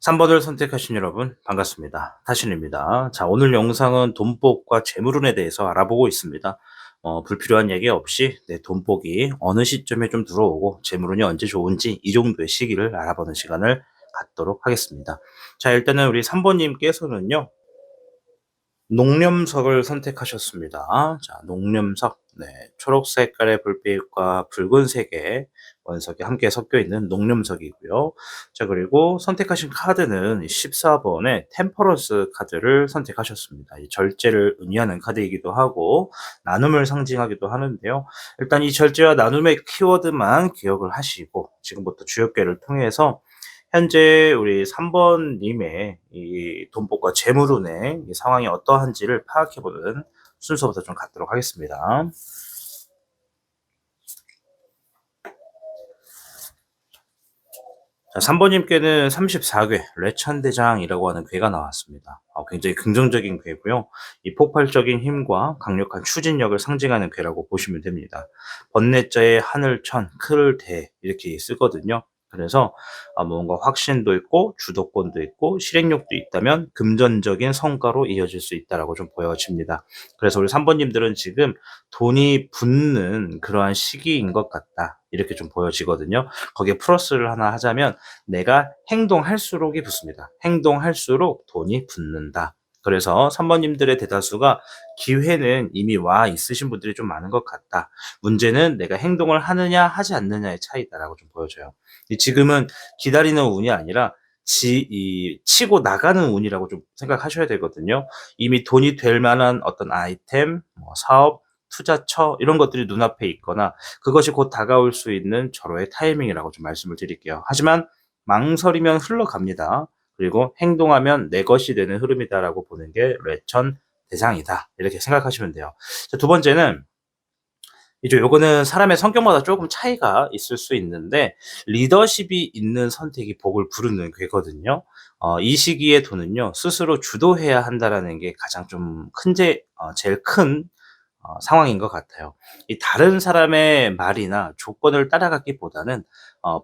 3번을 선택하신 여러분 반갑습니다. 타신입니다. 자, 오늘 영상은 돈복과 재물운에 대해서 알아보고 있습니다. 불필요한 얘기 없이 내 돈복이 어느 시점에 좀 들어오고 재물운이 언제 좋은지 이 정도의 시기를 알아보는 시간을 갖도록 하겠습니다. 자, 일단은 우리 3번님께서는요. 녹념석을 선택하셨습니다. 자, 녹념석. 네, 초록 색깔의 불빛과 붉은색의 원석이 함께 섞여 있는 녹념석이고요. 자, 그리고 선택하신 카드는 14번의 템퍼런스 카드를 선택하셨습니다. 이 절제를 의미하는 카드이기도 하고 나눔을 상징하기도 하는데요. 일단 이 절제와 나눔의 키워드만 기억을 하시고 지금부터 주역계를 통해서 현재 우리 3번님의 이 돈복과 재물운의 이 상황이 어떠한지를 파악해보는 순서부터 좀 갖도록 하겠습니다. 자, 3번님께는 34궤 레천대장이라고 하는 궤가 나왔습니다. 굉장히 긍정적인 궤고요. 이 폭발적인 힘과 강력한 추진력을 상징하는 궤라고 보시면 됩니다. 번뇌자의 하늘천, 클대 이렇게 쓰거든요. 그래서 뭔가 확신도 있고 주도권도 있고 실행력도 있다면 금전적인 성과로 이어질 수 있다라고 좀 보여집니다. 그래서 우리 3번님들은 지금 돈이 붙는 그러한 시기인 것 같다. 이렇게 좀 보여지거든요. 거기에 플러스를 하나 하자면 내가 행동할수록이 붙습니다. 행동할수록 돈이 붙는다. 그래서 3번님들의 대다수가 기회는 이미 와 있으신 분들이 좀 많은 것 같다. 문제는 내가 행동을 하느냐 하지 않느냐의 차이다라고 좀 보여져요. 지금은 기다리는 운이 아니라 치고 나가는 운이라고 좀 생각하셔야 되거든요. 이미 돈이 될 만한 어떤 아이템, 뭐 사업, 투자처 이런 것들이 눈앞에 있거나 그것이 곧 다가올 수 있는 절호의 타이밍이라고 좀 말씀을 드릴게요. 하지만 망설이면 흘러갑니다. 그리고 행동하면 내 것이 되는 흐름이다라고 보는 게 뇌천 대장이다. 이렇게 생각하시면 돼요. 자, 두 번째는 이제 요거는 사람의 성격마다 조금 차이가 있을 수 있는데 리더십이 있는 선택이 복을 부르는 괴거든요. 이 시기에 돈은요 스스로 주도해야 한다라는 게 가장 좀 제일 큰 상황인 것 같아요. 이 다른 사람의 말이나 조건을 따라가기보다는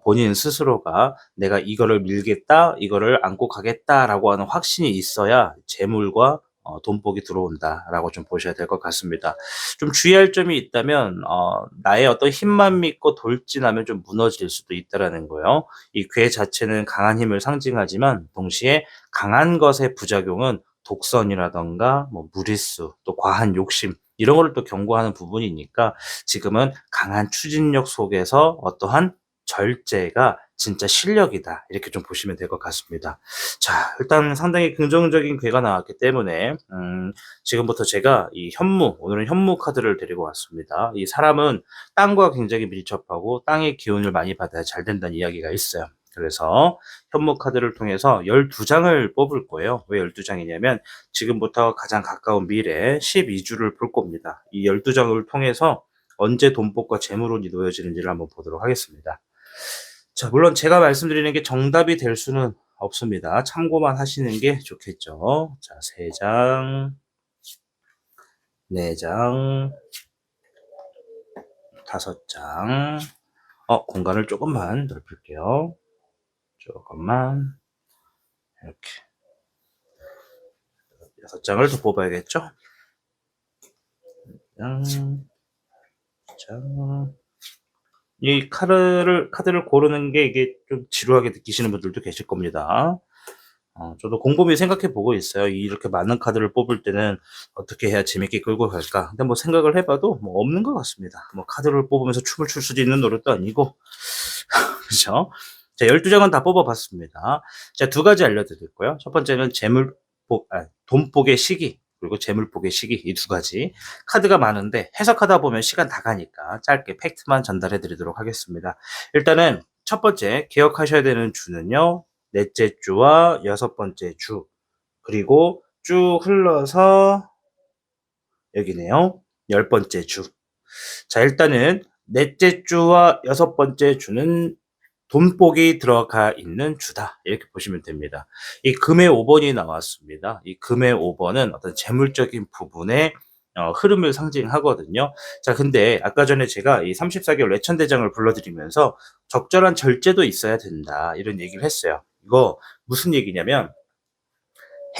본인 스스로가 '내가 이거를 밀겠다. 이거를 안고 가겠다.'라고 하는 확신이 있어야 재물과 돈복이 들어온다라고 좀 보셔야 될 것 같습니다. 좀 주의할 점이 있다면 나의 어떤 힘만 믿고 돌진하면 좀 무너질 수도 있다라는 거예요. 이 괴 자체는 강한 힘을 상징하지만 동시에 강한 것의 부작용은 독선이라든가 뭐 무리수 또 과한 욕심 이런 거를 또 경고하는 부분이니까 지금은 강한 추진력 속에서 어떠한 절제가 진짜 실력이다. 이렇게 좀 보시면 될 것 같습니다. 자, 일단 상당히 긍정적인 괴가 나왔기 때문에 지금부터 제가 이 현무, 오늘은 현무 카드를 데리고 왔습니다. 이 사람은 땅과 굉장히 밀접하고 땅의 기운을 많이 받아야 잘 된다는 이야기가 있어요. 그래서 현무 카드를 통해서 12장을 뽑을 거예요. 왜 12장이냐면 지금부터 가장 가까운 미래 12주를 볼 겁니다. 이 12장을 통해서 언제 돈복과 재물운이 놓여지는지를 한번 보도록 하겠습니다. 자, 물론 제가 말씀드리는 게 정답이 될 수는 없습니다. 참고만 하시는 게 좋겠죠. 자, 3장, 4장, 5장. 공간을 조금만 넓힐게요. 조금만. 이렇게. 6장을 더 뽑아야겠죠? 짠, 짠. 이 카드를 고르는 게 이게 좀 지루하게 느끼시는 분들도 계실 겁니다. 저도 곰곰이 생각해 보고 있어요. 이렇게 많은 카드를 뽑을 때는 어떻게 해야 재밌게 끌고 갈까? 근데 뭐 생각을 해봐도 뭐 없는 것 같습니다. 뭐 카드를 뽑으면서 춤을 출 수도 있는 노릇도 아니고. 그죠? 자, 12장은 다 뽑아봤습니다. 자, 두 가지 알려드릴 거예요. 첫 번째는 돈복의 시기, 그리고 재물복의 시기, 이 두 가지. 카드가 많은데 해석하다 보면 시간 다 가니까 짧게 팩트만 전달해 드리도록 하겠습니다. 일단은 첫 번째 기억하셔야 되는 주는요. 넷째 주와 6번째 주, 그리고 쭉 흘러서 여기네요. 10번째 주. 자, 일단은 넷째 주와 6번째 주는 돈복이 들어가 있는 주다. 이렇게 보시면 됩니다. 이 금의 5번이 나왔습니다. 이 금의 5번은 어떤 재물적인 부분의 흐름을 상징하거든요. 자, 근데 아까 전에 제가 이 34개월 뇌천대장을 불러드리면서 적절한 절제도 있어야 된다. 이런 얘기를 했어요. 이거 무슨 얘기냐면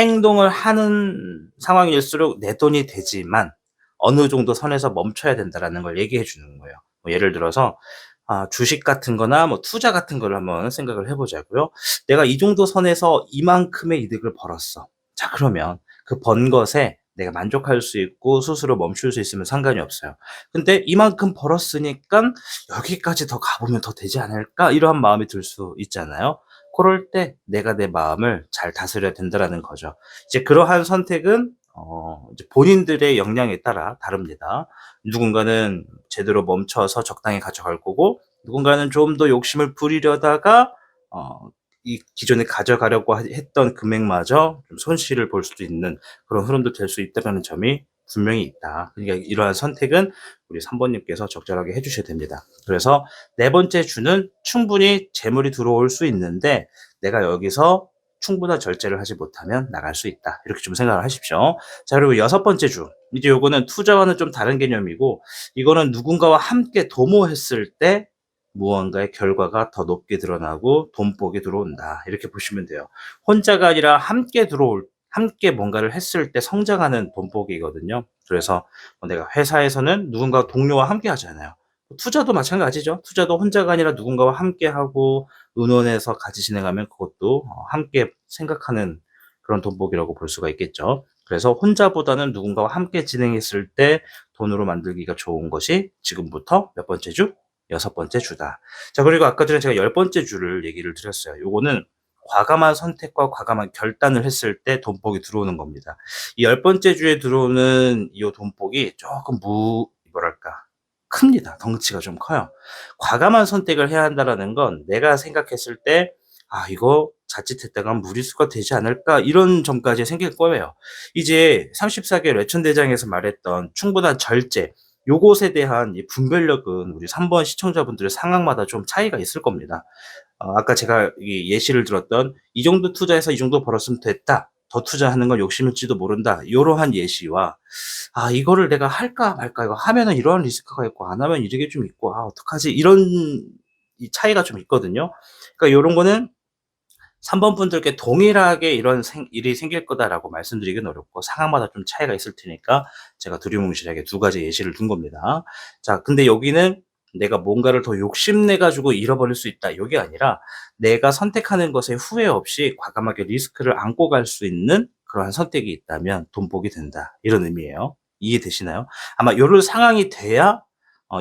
행동을 하는 상황일수록 내 돈이 되지만 어느 정도 선에서 멈춰야 된다라는 걸 얘기해 주는 거예요. 뭐 예를 들어서 주식 같은 거나 뭐 투자 같은 걸 한번 생각을 해 보자고요. 내가 이 정도 선에서 이만큼의 이득을 벌었어. 자, 그러면 그 번 것에 내가 만족할 수 있고 스스로 멈출 수 있으면 상관이 없어요. 근데 이만큼 벌었으니까 '여기까지 더 가 보면 더 되지 않을까?' 이러한 마음이 들 수 있잖아요. 그럴 때 내가 내 마음을 잘 다스려야 된다라는 거죠. 이제 그러한 선택은 이제 본인들의 역량에 따라 다릅니다. 누군가는 제대로 멈춰서 적당히 가져갈 거고 누군가는 좀 더 욕심을 부리려다가 이 기존에 가져가려고 했던 금액마저 좀 손실을 볼 수도 있는 그런 흐름도 될 수 있다는 점이 분명히 있다. 그러니까 이러한 선택은 우리 3번 님께서 적절하게 해 주셔야 됩니다. 그래서 네 번째 주는 충분히 재물이 들어올 수 있는데 내가 여기서 충분한 절제를 하지 못하면 나갈 수 있다. 이렇게 좀 생각을 하십시오. 자, 그리고 6번째 주. 이제 요거는 투자와는 좀 다른 개념이고 이거는 누군가와 함께 도모했을 때 무언가의 결과가 더 높게 드러나고 돈복이 들어온다. 이렇게 보시면 돼요. 혼자가 아니라 함께 뭔가를 했을 때 성장하는 돈복이거든요. 그래서 내가 회사에서는 누군가 동료와 함께 하잖아요. 투자도 마찬가지죠. 투자도 혼자가 아니라 누군가와 함께 하고 의논해서 같이 진행하면 그것도 함께 생각하는 그런 돈복이라고 볼 수가 있겠죠. 그래서 혼자보다는 누군가와 함께 진행했을 때 돈으로 만들기가 좋은 것이 지금부터 몇 번째 주? 6번째 주다. 자, 그리고 아까 전에 제가 10번째 주를 얘기를 드렸어요. 요거는 과감한 선택과 과감한 결단을 했을 때 돈복이 들어오는 겁니다. 이 10번째 주에 들어오는 이 돈복이 조금 뭐랄까 큽니다. 덩치가 좀 커요. 과감한 선택을 해야 한다라는 건 내가 생각했을 때 '아 이거 자칫했다가 무리수가 되지 않을까?' 이런 점까지 생길 거예요. 이제 34개 레천대장에서 말했던 충분한 절제, 요것에 대한 이 분별력은 우리 3번 시청자분들의 상황마다 좀 차이가 있을 겁니다. 아까 제가 이 예시를 들었던 "이 정도 투자해서 이 정도 벌었으면 됐다. 더 투자하는 건 욕심일지도 모른다." 요러한 예시와 이거를 내가 할까 말까, 이거 하면은 이러한 리스크가 있고 안 하면 이런 게 좀 있고 어떡하지?" 이런 이 차이가 좀 있거든요. 그러니까 요런 거는 3번 분들께 동일하게 이런 일이 생길 거다라고 말씀드리기는 어렵고 상황마다 좀 차이가 있을 테니까 제가 두리뭉실하게 두 가지 예시를 둔 겁니다. 자, 근데 여기는 내가 뭔가를 더 욕심내 가지고 잃어버릴 수 있다, 요게 아니라 내가 선택하는 것에 후회 없이 과감하게 리스크를 안고 갈 수 있는 그러한 선택이 있다면 돈복이 된다, 이런 의미예요. 이해되시나요? 아마 요런 상황이 돼야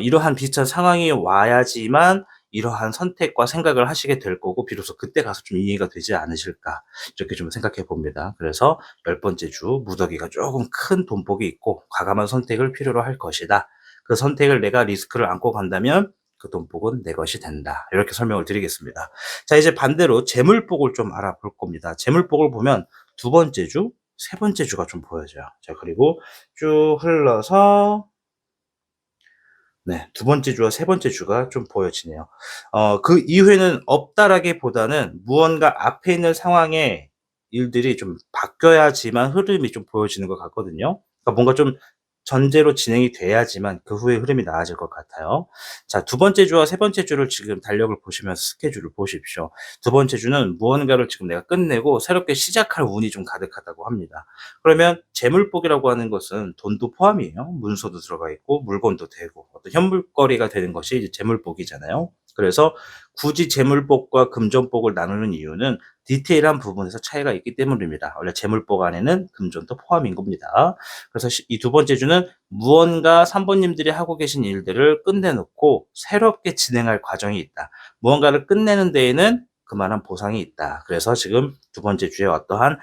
이러한 비슷한 상황이 와야지만 이러한 선택과 생각을 하시게 될 거고 비로소 그때 가서 좀 이해가 되지 않으실까, 이렇게 좀 생각해 봅니다. 그래서 10번째 주 무더기가 조금 큰 돈복이 있고 과감한 선택을 필요로 할 것이다. 그 선택을 내가 리스크를 안고 간다면 그 돈복은 내 것이 된다. 이렇게 설명을 드리겠습니다. 자, 이제 반대로 재물복을 좀 알아볼 겁니다. 재물복을 보면 두 번째 주, 세 번째 주가 좀 보여져요. 자, 그리고 쭉 흘러서 네, 두 번째 주와 세 번째 주가 좀 보여지네요. 그 이후에는 없다라기보다는 무언가 앞에 있는 상황의 일들이 좀 바뀌어야지만 흐름이 좀 보여지는 것 같거든요. 그러니까 뭔가 좀 전제로 진행이 돼야지만 그 후에 흐름이 나아질 것 같아요. 자, 두 번째 주와 세 번째 주를 지금 달력을 보시면서 스케줄을 보십시오. 두 번째 주는 무언가를 지금 내가 끝내고 새롭게 시작할 운이 좀 가득하다고 합니다. 그러면 재물복이라고 하는 것은 돈도 포함이에요. 문서도 들어가 있고 물건도 되고 어떤 현물거리가 되는 것이 이제 재물복이잖아요. 그래서 굳이 재물복과 금전복을 나누는 이유는 디테일한 부분에서 차이가 있기 때문입니다. 원래 재물복 안에는 금전도 포함인 겁니다. 그래서 이 두 번째 주는 무언가 3번 님들이 하고 계신 일들을 끝내놓고 새롭게 진행할 과정이 있다. 무언가를 끝내는 데에는 그만한 보상이 있다. 그래서 지금 두 번째 주에 어떠한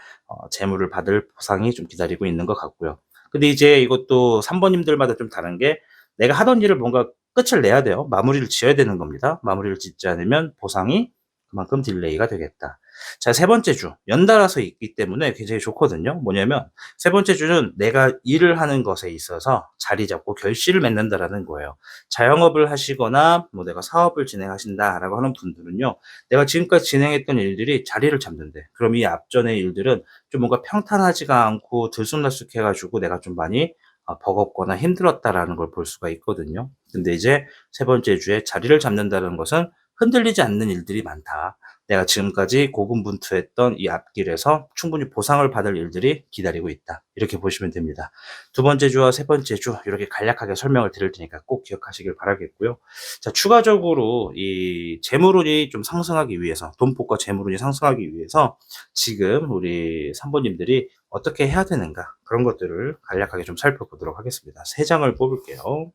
재물을 받을 보상이 좀 기다리고 있는 것 같고요. 근데 이제 이것도 3번 님들마다 좀 다른 게 내가 하던 일을 뭔가 끝을 내야 돼요. 마무리를 지어야 되는 겁니다. 마무리를 짓지 않으면 보상이 그만큼 딜레이가 되겠다. 자, 세 번째 주 연달아서 있기 때문에 굉장히 좋거든요. 뭐냐면 세 번째 주는 내가 일을 하는 것에 있어서 자리 잡고 결실을 맺는다라는 거예요. 자영업을 하시거나 뭐 내가 사업을 진행하신다라고 하는 분들은요, 내가 지금까지 진행했던 일들이 자리를 잡는데, 그럼 이 앞전의 일들은 좀 뭔가 평탄하지가 않고 들쑥날쑥해 가지고 내가 좀 많이 버겁거나 힘들었다라는 걸 볼 수가 있거든요. 근데 이제 세 번째 주에 자리를 잡는다는 것은 흔들리지 않는 일들이 많다. 내가 지금까지 고군분투했던 이 앞길에서 충분히 보상을 받을 일들이 기다리고 있다. 이렇게 보시면 됩니다. 두 번째 주와 세 번째 주 이렇게 간략하게 설명을 드릴 테니까 꼭 기억하시길 바라겠고요. 자, 추가적으로 이 재물운이 좀 상승하기 위해서, 돈복과 재물운이 상승하기 위해서 지금 우리 3번 님들이 어떻게 해야 되는가, 그런 것들을 간략하게 좀 살펴보도록 하겠습니다. 세 장을 뽑을게요.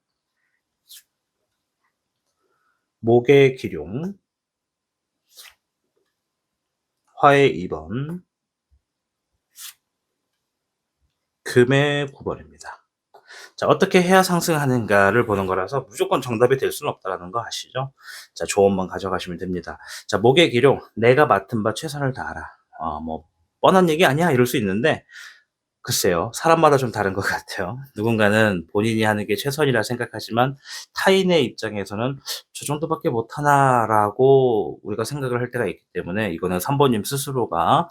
목의 기룡, 화의 2번, 금의 9번입니다. 자, 어떻게 해야 상승하는가를 보는 거라서 무조건 정답이 될 수는 없다는 거 아시죠? 자, 조언만 가져가시면 됩니다. 자, 목의 기룡, 내가 맡은 바 최선을 다하라. 뭐 뻔한 얘기 아니야, 이럴 수 있는데 글쎄요, 사람마다 좀 다른 것 같아요. 누군가는 본인이 하는 게 최선이라 생각하지만 타인의 입장에서는 '저 정도밖에 못하나.'라고 우리가 생각을 할 때가 있기 때문에 이거는 3 번님 스스로가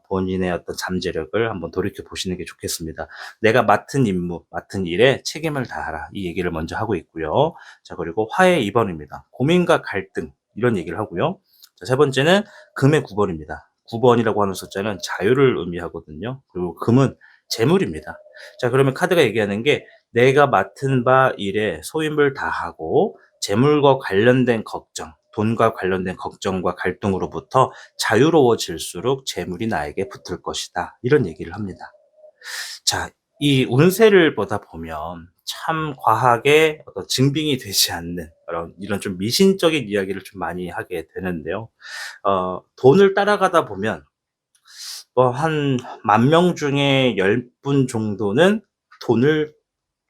본인의 어떤 잠재력을 한번 돌이켜 보시는 게 좋겠습니다. "내가 맡은 임무, 맡은 일에 책임을 다하라." 이 얘기를 먼저 하고 있고요. 자, 그리고 화의 2 번입니다. 고민과 갈등, 이런 얘기를 하고요. 자, 세 번째는 금의 9 번입니다. 9 번이라고 하는 숫자는 자유를 의미하거든요. 그리고 금은 재물입니다. 자, 그러면 카드가 얘기하는 게 내가 맡은 바 일에 소임을 다하고 재물과 관련된 걱정, 돈과 관련된 걱정과 갈등으로부터 자유로워질수록 재물이 나에게 붙을 것이다. 이런 얘기를 합니다. 자, 이 운세를 보다 보면 참 과하게 어떤 증빙이 되지 않는 이런 좀 미신적인 이야기를 좀 많이 하게 되는데요. 돈을 따라가다 보면 뭐 한 10,000명 중에 10분 정도는 돈을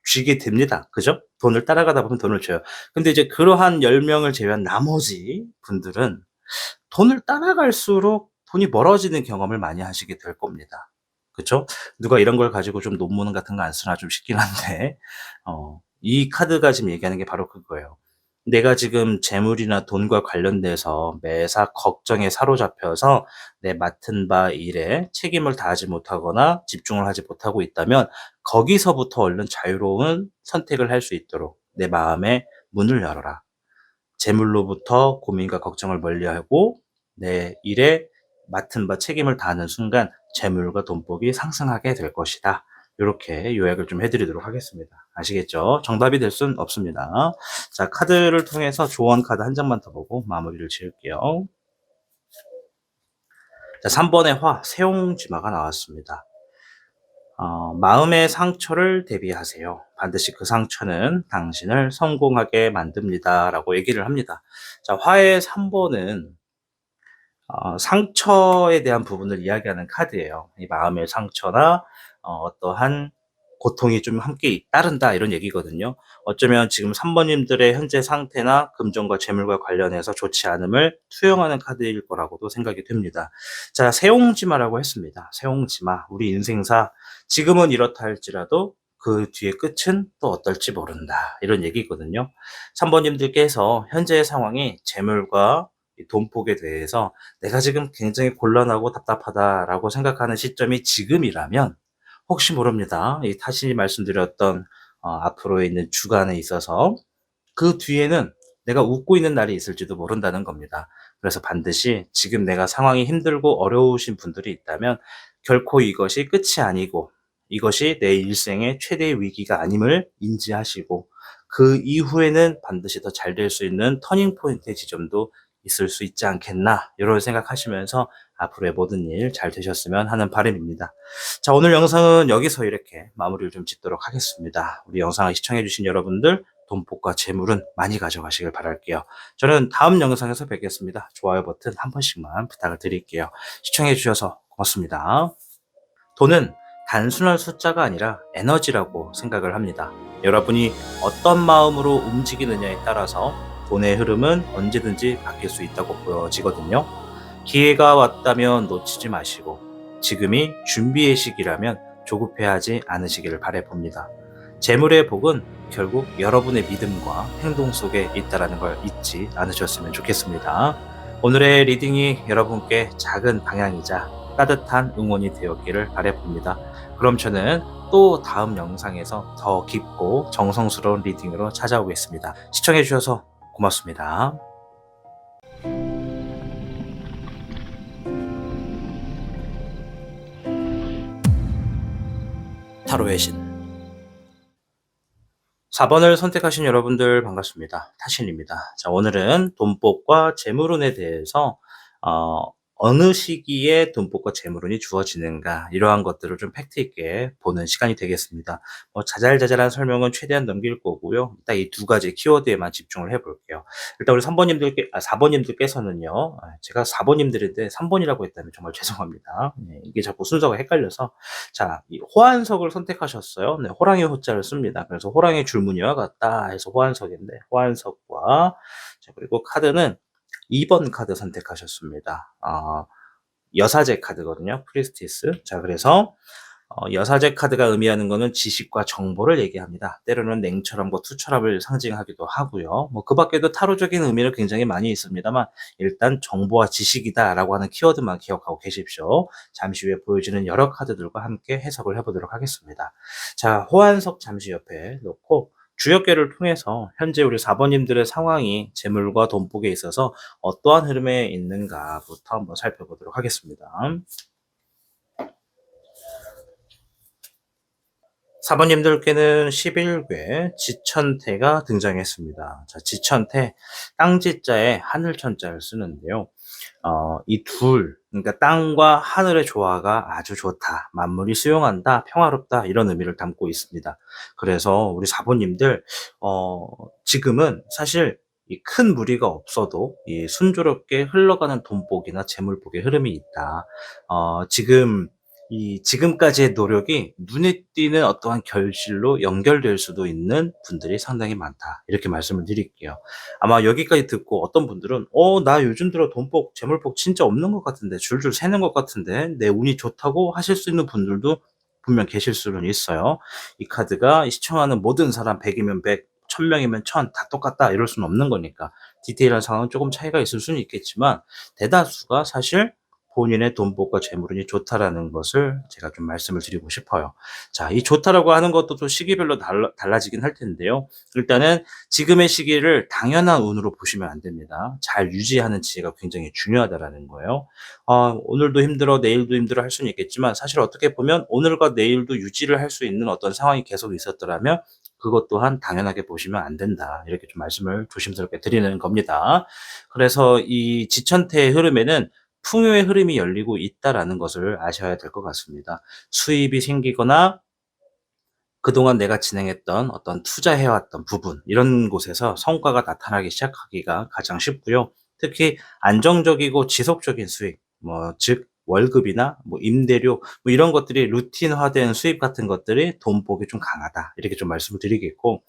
쥐게 됩니다. 그죠? 돈을 따라가다 보면 돈을 쥐어요. 근데 이제 그러한 10 명을 제외한 나머지 분들은 돈을 따라갈수록 돈이 멀어지는 경험을 많이 하시게 될 겁니다. 그쵸? 누가 이런 걸 가지고 좀 논문 같은 거 안 쓰나 좀 싶긴 한데 이 카드가 지금 얘기하는 게 바로 그거예요. 내가 지금 재물이나 돈과 관련돼서 매사 걱정에 사로잡혀서 내 맡은 바 일에 책임을 다하지 못하거나 집중을 하지 못하고 있다면 거기서부터 얼른 자유로운 선택을 할 수 있도록 내 마음의 문을 열어라. 재물로부터 고민과 걱정을 멀리하고 내 일에 맡은 바 책임을 다하는 순간 재물과 돈복이 상승하게 될 것이다. 요렇게 요약을 좀 해 드리도록 하겠습니다. 아시겠죠? 정답이 될 순 없습니다. 자, 카드를 통해서 조언 카드 한 장만 더 보고 마무리를 지을게요. 자, 3번의 화, 세옹지마가 나왔습니다. 마음의 상처를 대비하세요. 반드시 그 상처는 당신을 성공하게 만듭니다. 라고 얘기를 합니다. 자, 화의 3번은 상처에 대한 부분을 이야기하는 카드예요. 이 마음의 상처나 어떠한 고통이 좀 함께 따른다 이런 얘기거든요. 어쩌면 지금 3번님들의 현재 상태나 금전과 재물과 관련해서 좋지 않음을 투영하는 카드일 거라고도 생각이 됩니다. 자, 세옹지마라고 했습니다. 세옹지마, 우리 인생사 지금은 이렇다 할지라도 그 뒤의 끝은 또 어떨지 모른다 이런 얘기거든요. 3번님들께서 현재의 상황이 재물과 이 돈복에 대해서 내가 지금 굉장히 곤란하고 답답하다라고 생각하는 시점이 지금이라면 혹시 모릅니다. 이 타신이 말씀드렸던 앞으로 있는 주간에 있어서 그 뒤에는 내가 웃고 있는 날이 있을지도 모른다는 겁니다. 그래서 반드시 지금 내가 상황이 힘들고 어려우신 분들이 있다면 결코 이것이 끝이 아니고 이것이 내 일생의 최대의 위기가 아님을 인지하시고 그 이후에는 반드시 더 잘 될 수 있는 터닝 포인트의 지점도 있을 수 있지 않겠나 이런 생각하시면서 앞으로의 모든 일 잘 되셨으면 하는 바람입니다. 자, 오늘 영상은 여기서 이렇게 마무리를 좀 짓도록 하겠습니다. 우리 영상을 시청해주신 여러분들 돈복과 재물은 많이 가져가시길 바랄게요. 저는 다음 영상에서 뵙겠습니다. 좋아요 버튼 한 번씩만 부탁을 드릴게요. 시청해주셔서 고맙습니다. 돈은 단순한 숫자가 아니라 에너지라고 생각을 합니다. 여러분이 어떤 마음으로 움직이느냐에 따라서 돈의 흐름은 언제든지 바뀔 수 있다고 보여지거든요. 기회가 왔다면 놓치지 마시고 지금이 준비의 시기라면 조급해하지 않으시기를 바라봅니다. 재물의 복은 결국 여러분의 믿음과 행동 속에 있다는 걸 잊지 않으셨으면 좋겠습니다. 오늘의 리딩이 여러분께 작은 방향이자 따뜻한 응원이 되었기를 바라봅니다. 그럼 저는 또 다음 영상에서 더 깊고 정성스러운 리딩으로 찾아오겠습니다. 시청해주셔서 고맙습니다. 타로의 신 4번을 선택하신 여러분들 반갑습니다. 타신입니다. 자, 오늘은 돈복과 재물운에 대해서 어느 시기에 돈복과 재물운이 주어지는가 이러한 것들을 좀 팩트 있게 보는 시간이 되겠습니다. 자잘자잘한 설명은 최대한 넘길 거고요. 일단 이 두 가지 키워드에만 집중을 해볼게요. 일단 우리 4번님들께서는요. 제가 4번님들인데 3번이라고 했다면 정말 죄송합니다. 네, 이게 자꾸 순서가 헷갈려서 자, 이 호환석을 선택하셨어요. 네, 호랑이 호자를 씁니다. 그래서 호랑이 줄무늬와 같다 해서 호환석인데 호환석과 자, 그리고 카드는 2번 카드 선택하셨습니다. 여사제 카드거든요. 프리스티스. 자, 그래서 여사제 카드가 의미하는 거는 지식과 정보를 얘기합니다. 때로는 냉철함과 투철함을 상징하기도 하고요. 그 밖에도 타로적인 의미는 굉장히 많이 있습니다만 일단 정보와 지식이다라고 하는 키워드만 기억하고 계십시오. 잠시 후에 보여지는 여러 카드들과 함께 해석을 해보도록 하겠습니다. 자, 호환석 잠시 옆에 놓고 주역계를 통해서 현재 우리 4번님들의 상황이 재물과 돈복에 있어서 어떠한 흐름에 있는가부터 한번 살펴보도록 하겠습니다. 4번님들께는 11괴 지천태가 등장했습니다. 자, 지천태, 땅지자에 하늘천자를 쓰는데요. 이 둘, 그러니까 땅과 하늘의 조화가 아주 좋다, 만물이 수용한다, 평화롭다 이런 의미를 담고 있습니다. 그래서 우리 사부님들 지금은 사실 이 큰 무리가 없어도 이 순조롭게 흘러가는 돈복이나 재물복의 흐름이 있다. 지금까지의 노력이 눈에 띄는 어떠한 결실로 연결될 수도 있는 분들이 상당히 많다. 이렇게 말씀을 드릴게요. 아마 여기까지 듣고 어떤 분들은 나 요즘 들어 돈복, 재물복 진짜 없는 것 같은데, 줄줄 새는 것 같은데, 내 운이 좋다고 하실 수 있는 분들도 분명 계실 수는 있어요. 이 카드가 시청하는 모든 사람 100이면 100, 1000명이면 1000, 다 똑같다 이럴 수는 없는 거니까 디테일한 상황은 조금 차이가 있을 수는 있겠지만, 대다수가 사실 본인의 돈복과 재물운이 좋다라는 것을 제가 좀 말씀을 드리고 싶어요. 자, 이 좋다라고 하는 것도 또 시기별로 달라지긴 할 텐데요. 일단은 지금의 시기를 당연한 운으로 보시면 안 됩니다. 잘 유지하는 지혜가 굉장히 중요하다라는 거예요. 오늘도 힘들어, 내일도 힘들어 할 수는 있겠지만, 사실 어떻게 보면 오늘과 내일도 유지를 할 수 있는 어떤 상황이 계속 있었더라면 그것 또한 당연하게 보시면 안 된다. 이렇게 좀 말씀을 조심스럽게 드리는 겁니다. 그래서 이 지천태의 흐름에는 풍요의 흐름이 열리고 있다라는 것을 아셔야 될 것 같습니다. 수입이 생기거나 그동안 내가 진행했던 어떤 투자해왔던 부분, 이런 곳에서 성과가 나타나기 시작하기가 가장 쉽고요. 특히 안정적이고 지속적인 수익, 즉 월급이나 임대료 이런 것들이 루틴화된 수입 같은 것들이 돈복이 좀 강하다. 이렇게 좀 말씀을 드리겠고,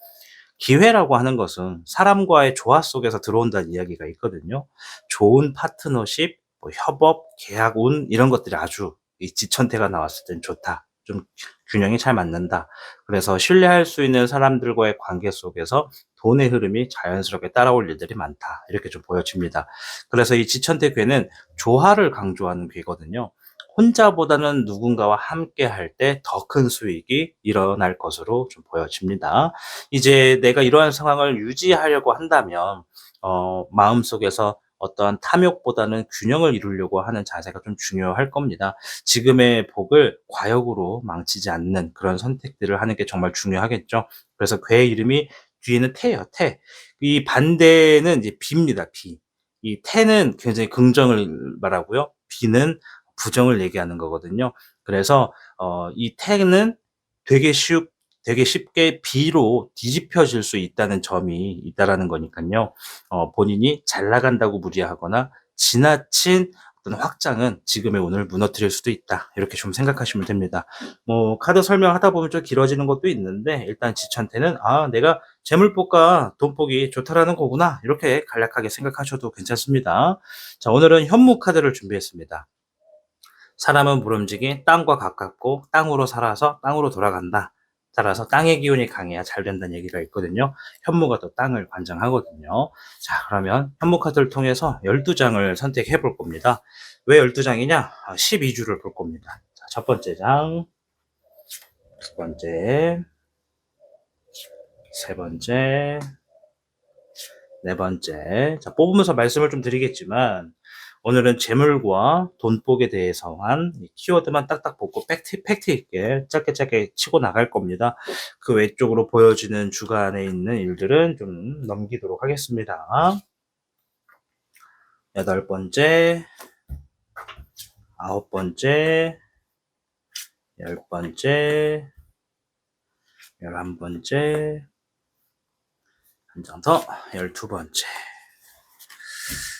기회라고 하는 것은 사람과의 조화 속에서 들어온다는 이야기가 있거든요. 좋은 파트너십, 협업, 계약 운 이런 것들이 아주 이 지천태가 나왔을 땐 좋다. 좀 균형이 잘 맞는다. 그래서 신뢰할 수 있는 사람들과의 관계 속에서 돈의 흐름이 자연스럽게 따라올 일들이 많다. 이렇게 좀 보여집니다. 그래서 이 지천태 괴는 조화를 강조하는 괴거든요. 혼자보다는 누군가와 함께 할 때 더 큰 수익이 일어날 것으로 좀 보여집니다. 이제 내가 이러한 상황을 유지하려고 한다면 마음속에서 어떠한 탐욕보다는 균형을 이루려고 하는 자세가 좀 중요할 겁니다. 지금의 복을 과욕으로 망치지 않는 그런 선택들을 하는 게 정말 중요하겠죠. 그래서 괴의 이름이 뒤에는 태예요, 태. 이 반대는 이제 비입니다, 비. 이 태는 굉장히 긍정을 말하고요. 비는 부정을 얘기하는 거거든요. 그래서 이 태는 되게 되게 쉽게 비로 뒤집혀질 수 있다는 점이 있다라는 거니까요. 본인이 잘 나간다고 무리하거나 지나친 어떤 확장은 지금의 운을 무너뜨릴 수도 있다. 이렇게 좀 생각하시면 됩니다. 카드 설명하다 보면 좀 길어지는 것도 있는데, 일단 지천태는 내가 재물복과 돈복이 좋다라는 거구나. 이렇게 간략하게 생각하셔도 괜찮습니다. 자, 오늘은 현무 카드를 준비했습니다. 사람은 모름지기 땅과 가깝고 땅으로 살아서 땅으로 돌아간다. 따라서 땅의 기운이 강해야 잘 된다는 얘기가 있거든요. 현무가 또 땅을 관장하거든요. 자, 그러면 현무 카드를 통해서 12장을 선택해 볼 겁니다. 왜 12장이냐? 12주를 볼 겁니다. 자, 첫 번째 장, 두 번째, 세 번째, 네 번째. 자, 뽑으면서 말씀을 좀 드리겠지만, 오늘은 재물과 돈복에 대해서만 키워드만 딱딱 뽑고 팩트 있게 짧게 치고 나갈 겁니다. 그 외쪽으로 보여지는 주간에 있는 일들은 좀 넘기도록 하겠습니다. 여덟 번째, 아홉 번째, 열 번째, 11번째, 한 장 더, 12번째.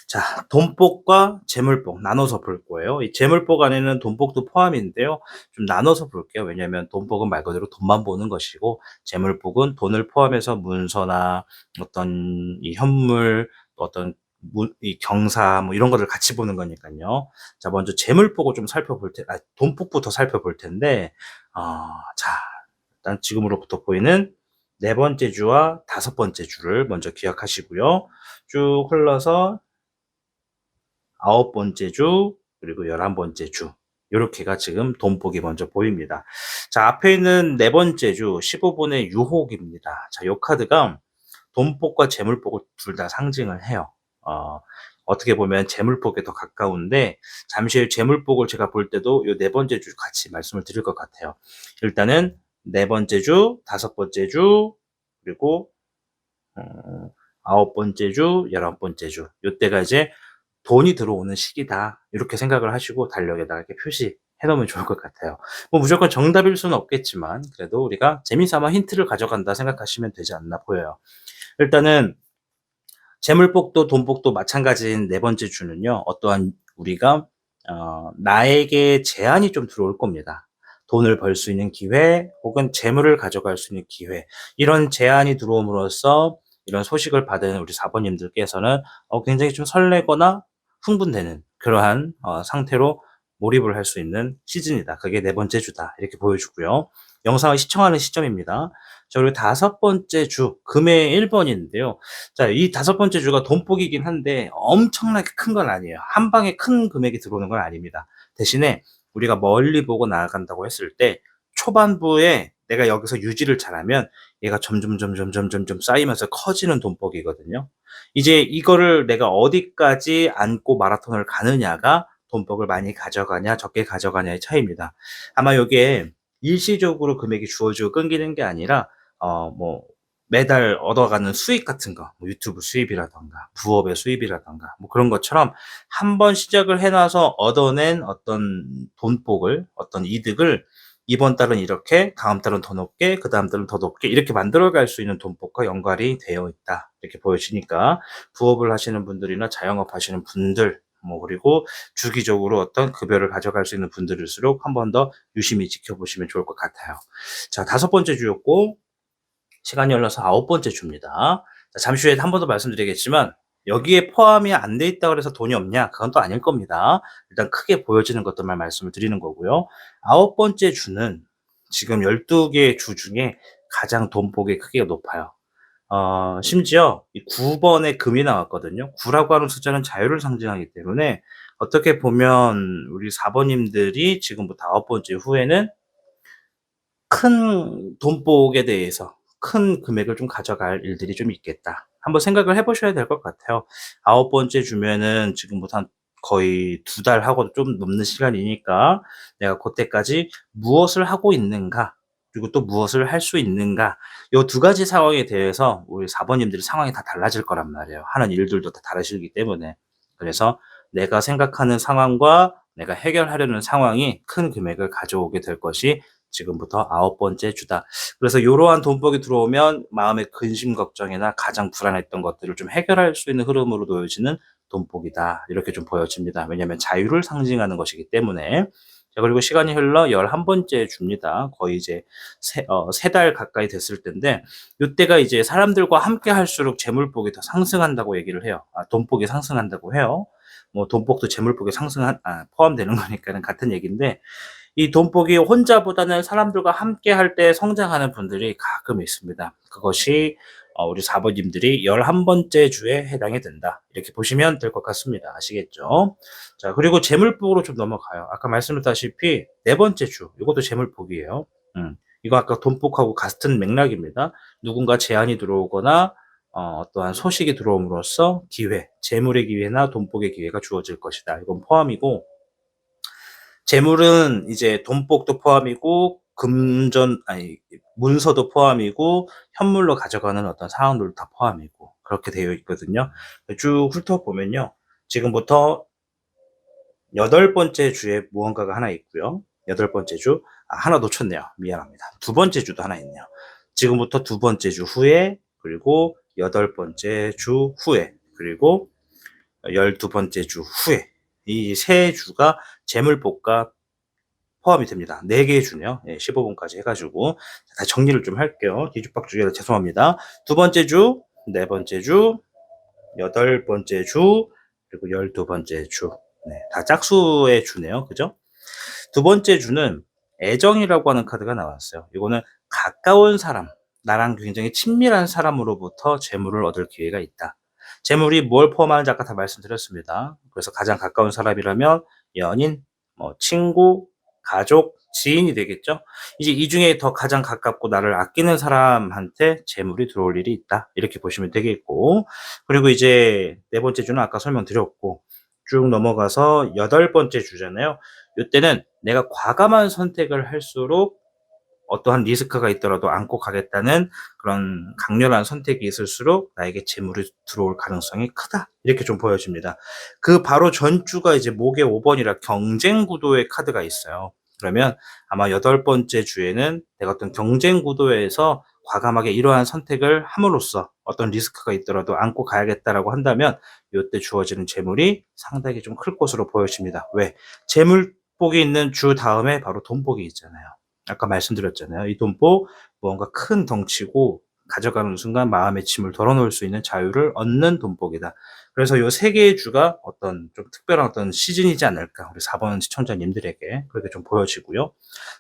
자, 돈복과 재물복 나눠서 볼 거예요. 이 재물복 안에는 돈복도 포함인데요. 좀 나눠서 볼게요. 왜냐하면 돈복은 말 그대로 돈만 보는 것이고, 재물복은 돈을 포함해서 문서나 어떤 이 현물, 또 어떤 이 경사 이런 것들 같이 보는 거니까요. 자, 먼저 재물복을 좀 돈복부터 살펴볼 텐데, 자, 일단 지금으로부터 보이는 네 번째 주와 다섯 번째 주를 먼저 기억하시고요. 쭉 흘러서 아홉 번째 주, 그리고 11번째 주. 요렇게가 지금 돈복이 먼저 보입니다. 자, 앞에 있는 네 번째 주, 15분의 유혹입니다. 자, 요 카드가 돈복과 재물복을 둘 다 상징을 해요. 어떻게 보면 재물복에 더 가까운데, 잠시 후에 재물복을 제가 볼 때도 요 네 번째 주 같이 말씀을 드릴 것 같아요. 일단은 네 번째 주, 다섯 번째 주, 그리고 아홉 번째 주, 11번째 주. 요때가 이제 돈이 들어오는 시기다. 이렇게 생각을 하시고 달력에다가 이렇게 표시해 놓으면 좋을 것 같아요. 뭐 무조건 정답일 수는 없겠지만 그래도 우리가 재미삼아 힌트를 가져간다 생각하시면 되지 않나 보여요. 일단은 재물복도 돈복도 마찬가지인 네 번째 주는요. 어떠한 우리가 나에게 제한이 좀 들어올 겁니다. 돈을 벌 수 있는 기회 혹은 재물을 가져갈 수 있는 기회, 이런 제한이 들어옴으로써 이런 소식을 받은 우리 사모님들께서는 굉장히 좀 설레거나 흥분되는 그러한 상태로 몰입을 할 수 있는 시즌이다. 그게 네 번째 주다. 이렇게 보여주고요. 영상을 시청하는 시점입니다. 자, 그리고 다섯 번째 주 금의 1번인데요. 자, 이 다섯 번째 주가 돈복이긴 한데 엄청나게 큰 건 아니에요. 한 방에 큰 금액이 들어오는 건 아닙니다. 대신에 우리가 멀리 보고 나아간다고 했을 때 초반부에 내가 여기서 유지를 잘하면 얘가 점점 쌓이면서 커지는 돈복이거든요. 이제 이거를 내가 어디까지 안고 마라톤을 가느냐가 돈복을 많이 가져가냐 적게 가져가냐의 차이입니다. 아마 요게 일시적으로 금액이 주어지고 끊기는 게 아니라 뭐 매달 얻어가는 수익 같은 거, 뭐 유튜브 수입이라던가 부업의 수입이라던가 뭐 그런 것처럼 한 번 시작을 해 놔서 얻어낸 어떤 돈복을, 어떤 이득을 이번 달은 이렇게, 다음 달은 더 높게, 그다음 달은 더 높게 이렇게 만들어 갈 수 있는 돈복과 연관이 되어 있다. 이렇게 보여지니까 부업을 하시는 분들이나 자영업 하시는 분들, 뭐 그리고 주기적으로 어떤 급여를 가져갈 수 있는 분들일수록 한 번 더 유심히 지켜보시면 좋을 것 같아요. 자, 다섯 번째 주였고 시간이 흘러서 아홉 번째 주입니다. 자, 잠시 후에 한 번 더 말씀드리겠지만 여기에 포함이 안 돼 있다고 해서 돈이 없냐? 그건 또 아닐 겁니다. 일단 크게 보여지는 것들만 말씀을 드리는 거고요. 아홉 번째 주는 지금 12개의 주 중에 가장 돈복의 크기가 높아요. 심지어 이 9번에 금이 나왔거든요. 9라고 하는 숫자는 자유를 상징하기 때문에 어떻게 보면 우리 사번님들이 지금부터 아홉 번째 후에는 큰 돈복에 대해서 큰 금액을 좀 가져갈 일들이 좀 있겠다. 한번 생각을 해 보셔야 될 것 같아요. 아홉 번째 주면은 지금부터 한 거의 두 달하고도 좀 넘는 시간이니까 '내가 고때까지 무엇을 하고 있는가? 그리고 또 무엇을 할 수 있는가?' 요 두 가지 상황에 대해서 우리 사번님들의 상황이 다 달라질 거란 말이에요. 하는 일들도 다 다르시기 때문에. 그래서 내가 생각하는 상황과 내가 해결하려는 상황이 큰 금액을 가져오게 될 것이 지금부터 아홉 번째 주다. 그래서 요러한 돈복이 들어오면 마음의 근심 걱정이나 가장 불안했던 것들을 좀 해결할 수 있는 흐름으로 놓여지는 돈복이다. 이렇게 좀 보여집니다. 왜냐하면 자유를 상징하는 것이기 때문에. 자, 그리고 시간이 흘러 11번째 주입니다. 거의 이제 세 달 가까이 됐을 텐데 요때가 이제 사람들과 함께 할수록 재물복이 더 상승한다고 얘기를 해요. 돈복이 상승한다고 해요. 뭐 돈복도 재물복에 포함되는 거니까는 같은 얘기인데 이 돈복이 혼자보다는 사람들과 함께 할 때 성장하는 분들이 가끔 있습니다. 그것이 우리 사부님들이 11번째 주에 해당이 된다. 이렇게 보시면 될 것 같습니다. 아시겠죠? 자, 그리고 재물복으로 좀 넘어가요. 아까 말씀드렸다시피 네 번째 주, 이것도 재물복이에요. 이거 아까 돈복하고 같은 맥락입니다. 누군가 제안이 들어오거나 어떠한 소식이 들어옴으로써 기회, 재물의 기회나 돈복의 기회가 주어질 것이다. 이건 포함이고 재물은 이제 돈복도 포함이고 문서도 포함이고 현물로 가져가는 어떤 상황들도 다 포함이고 그렇게 되어 있거든요. 쭉 훑어보면요. 지금부터 여덟 번째 주에 무언가가 하나 있고요. 여덟 번째 주, 하나 놓쳤네요. 미안합니다. 두 번째 주도 하나 있네요. 지금부터 두 번째 주 후에, 그리고 여덟 번째 주 후에, 그리고 12번째 주 후에, 이 세 주가 재물복과 포함이 됩니다. 4개의 주네요. 15분까지 해가지고. 다 정리를 좀 할게요. 뒤죽박죽이라 죄송합니다. 두 번째 주, 네 번째 주, 여덟 번째 주, 그리고 12번째 주. 네, 다 짝수의 주네요. 그죠? 두 번째 주는 애정이라고 하는 카드가 나왔어요. 이거는 가까운 사람, 나랑 굉장히 친밀한 사람으로부터 재물을 얻을 기회가 있다. 재물이 뭘 포함하는지 아까 다 말씀드렸습니다. 그래서 가장 가까운 사람이라면 연인, 뭐 친구, 가족, 지인이 되겠죠. 이제 이 중에 더 가장 가깝고 나를 아끼는 사람한테 재물이 들어올 일이 있다. 이렇게 보시면 되겠고, 그리고 이제 네 번째 주는 아까 설명드렸고, 쭉 넘어가서 여덟 번째 주잖아요. 이때는 내가 과감한 선택을 할수록 어떠한 리스크가 있더라도 안고 가겠다는 그런 강렬한 선택이 있을수록 나에게 재물이 들어올 가능성이 크다. 이렇게 좀 보여집니다. 그 바로 전주가 이제 목의 5 번이라 경쟁 구도의 카드가 있어요. 그러면 아마 8번째 주에는 내가 어떤 경쟁 구도에서 과감하게 이러한 선택을 함으로써 어떤 리스크가 있더라도 안고 가야겠다라고 한다면 요때 주어지는 재물이 상당히 좀 클 것으로 보여집니다. 왜? 재물복이 있는 주 다음에 바로 돈복이 있잖아요. 아까 말씀드렸잖아요. 이 돈복 무언가 큰 덩치고 가져가는 순간 마음의 짐을 덜어놓을 수 있는 자유를 얻는 돈복이다. 그래서 요 세 개의 주가 어떤 좀 특별한 어떤 시즌이지 않을까 우리 4번 시청자님들에게 그렇게 좀 보여지고요.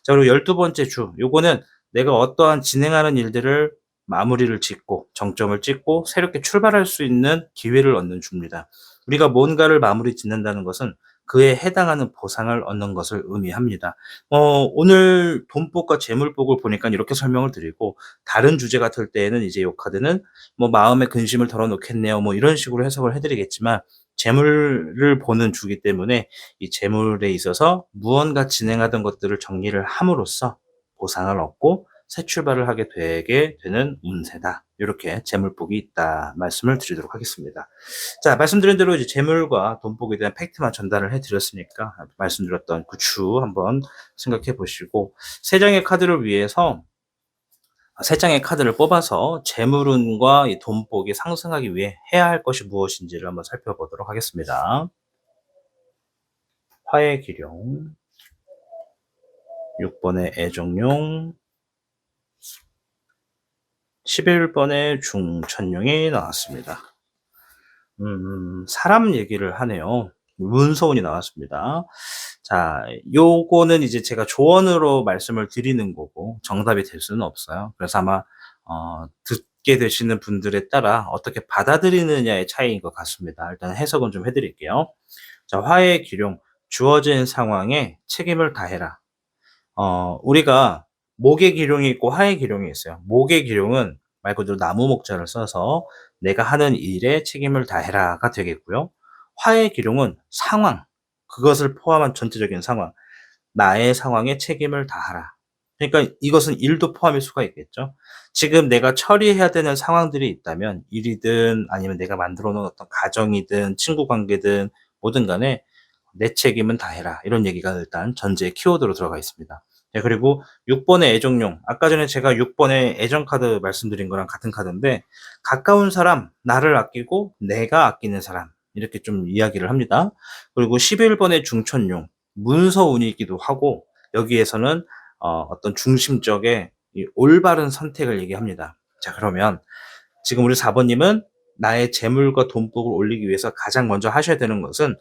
자, 그리고 12번째 주 요거는 내가 어떠한 진행하는 일들을 마무리를 짓고 정점을 찍고 새롭게 출발할 수 있는 기회를 얻는 주입니다. 우리가 뭔가를 마무리 짓는다는 것은 그에 해당하는 보상을 얻는 것을 의미합니다. 오늘 돈복과 재물복을 보니까 이렇게 설명을 드리고 다른 주제 같을 때에는 이제 요 카드는 뭐 마음의 근심을 덜어놓겠네요. 뭐 이런 식으로 해석을 해드리겠지만 재물을 보는 주기 때문에 이 재물에 있어서 무언가 진행하던 것들을 정리를 함으로써 보상을 얻고 새 출발을 하게 되게 되는 운세다. 이렇게 재물복이 있다 말씀을 드리도록 하겠습니다. 자, 말씀드린 대로 이제 재물과 돈복에 대한 팩트만 전달을 해드렸으니까 말씀드렸던 그 주 한번 생각해 보시고 세 장의 카드를 위해서 세 장의 카드를 뽑아서 재물운과 이 돈복이 상승하기 위해 해야 할 것이 무엇인지를 한번 살펴보도록 하겠습니다. 화의 기룡, 6번의 애정용, 11번의 중천룡이 나왔습니다. 사람 얘기를 하네요. 문서운이 나왔습니다. 자, 요거는 이제 제가 조언으로 말씀을 드리는 거고 정답이 될 수는 없어요. 그래서 아마 듣게 되시는 분들에 따라 어떻게 받아들이느냐의 차이인 것 같습니다. 일단 해석은 좀 해드릴게요. 자, 화의 기룡, 주어진 상황에 책임을 다해라. 우리가 목의 기룡이 있고 화의 기룡이 있어요. 목의 기룡은 말 그대로 나무 목자를 써서 내가 하는 일에 책임을 다해라가 되겠고요. 화의 기룡은 상황, 그것을 포함한 전체적인 상황, 나의 상황에 책임을 다하라. 그러니까 이것은 일도 포함일 수가 있겠죠. 지금 내가 처리해야 되는 상황들이 있다면 일이든 아니면 내가 만들어 놓은 어떤 가정이든 친구 관계든 뭐든 간에 내 책임은 다해라. 이런 얘기가 일단 전제의 키워드로 들어가 있습니다. 네, 그리고 6번의 애정용. 아까 전에 제가 6번의 애정 카드 말씀드린 거랑 같은 카드인데 가까운 사람, 나를 아끼고 내가 아끼는 사람. 이렇게 좀 이야기를 합니다. 그리고 11번의 중천용. 문서운이기도 하고 여기에서는 어떤 중심적의 이 올바른 선택을 얘기합니다. 자, 그러면 지금 우리 4번님은 나의 재물과 돈복을 올리기 위해서 가장 먼저 하셔야 되는 것은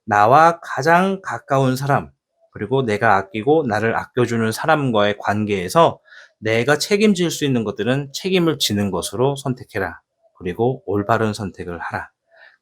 나와 가장 가까운 사람, 그리고 내가 아끼고 나를 아껴주는 사람과의 관계에서 내가 책임질 수 있는 것들은 책임을 지는 것으로 선택해라. 그리고 올바른 선택을 하라.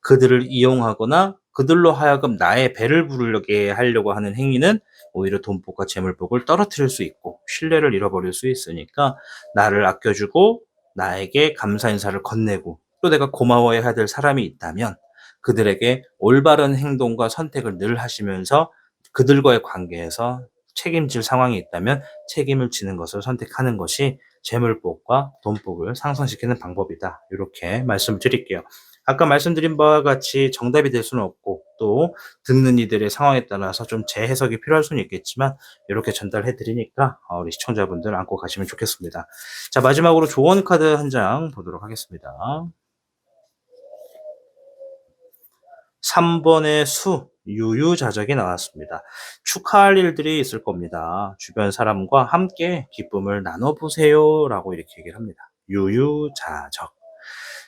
그들을 이용하거나 그들로 하여금 나의 배를 부르게 하려고 하는 행위는 오히려 돈복과 재물복을 떨어뜨릴 수 있고 신뢰를 잃어버릴 수 있으니까 나를 아껴주고 나에게 감사 인사를 건네고 또 내가 고마워해야 될 사람이 있다면 그들에게 올바른 행동과 선택을 늘 하시면서 그들과의 관계에서 책임질 상황이 있다면 책임을 지는 것을 선택하는 것이 재물복과 돈복을 상승시키는 방법이다. 이렇게 말씀을 드릴게요. 아까 말씀드린 바와 같이 정답이 될 수는 없고 또 듣는 이들의 상황에 따라서 좀 재해석이 필요할 수는 있겠지만 이렇게 전달해 드리니까 우리 시청자분들 안고 가시면 좋겠습니다. 자, 마지막으로 조언 카드 한 장 보도록 하겠습니다. 3번의 수, 유유자적이 나왔습니다. 축하할 일들이 있을 겁니다. 주변 사람과 함께 기쁨을 나눠보세요. 라고 이렇게 얘기를 합니다. 유유자적.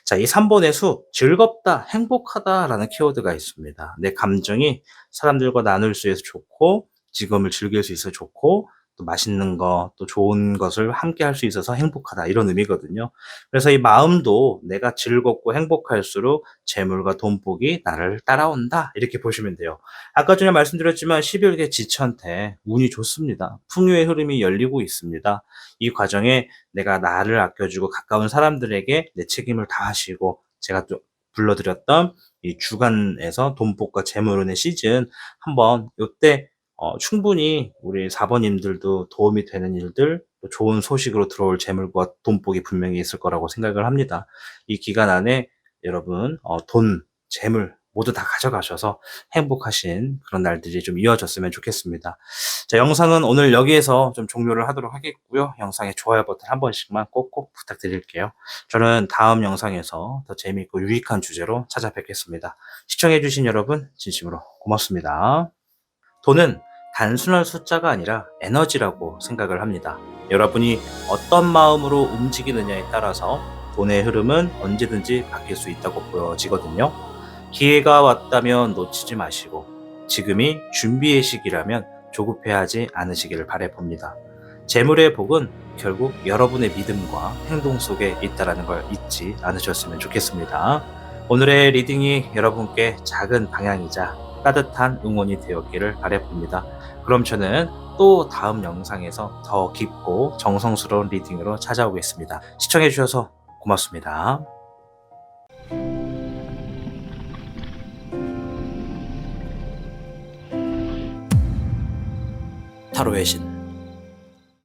자, 이 3번의 수, 즐겁다, 행복하다 라는 키워드가 있습니다. 내 감정이 사람들과 나눌 수 있어서 좋고, 지금을 즐길 수 있어서 좋고, 또 맛있는 거, 또 좋은 것을 함께 할 수 있어서 행복하다. 이런 의미거든요. 그래서 이 마음도 내가 즐겁고 행복할수록 재물과 돈복이 나를 따라온다. 이렇게 보시면 돼요. 아까 전에 말씀드렸지만 11개 지천태, 운이 좋습니다. 풍요의 흐름이 열리고 있습니다. 이 과정에 내가 나를 아껴주고 가까운 사람들에게 내 책임을 다하시고 제가 또 불러드렸던 이 주간에서 돈복과 재물운의 시즌 한번 요때 충분히 우리 4번님들도 도움이 되는 일들 또 좋은 소식으로 들어올 재물과 돈복이 분명히 있을 거라고 생각을 합니다. 이 기간 안에 여러분 돈, 재물 모두 다 가져가셔서 행복하신 그런 날들이 좀 이어졌으면 좋겠습니다. 자, 영상은 오늘 여기에서 좀 종료를 하도록 하겠고요. 영상에 좋아요 버튼 한 번씩만 꼭꼭 부탁드릴게요. 저는 다음 영상에서 더 재미있고 유익한 주제로 찾아뵙겠습니다. 시청해주신 여러분 진심으로 고맙습니다. 돈은 단순한 숫자가 아니라 에너지라고 생각을 합니다. 여러분이 어떤 마음으로 움직이느냐에 따라서 돈의 흐름은 언제든지 바뀔 수 있다고 보여지거든요. 기회가 왔다면 놓치지 마시고 지금이 준비의 시기라면 조급해하지 않으시기를 바라봅니다. 재물의 복은 결국 여러분의 믿음과 행동 속에 있다는 걸 잊지 않으셨으면 좋겠습니다. 오늘의 리딩이 여러분께 작은 방향이자 따뜻한 응원이 되었기를 바라봅니다. 그럼 저는 또 다음 영상에서 더 깊고 정성스러운 리딩으로 찾아오겠습니다. 시청해주셔서 고맙습니다. 타로의 신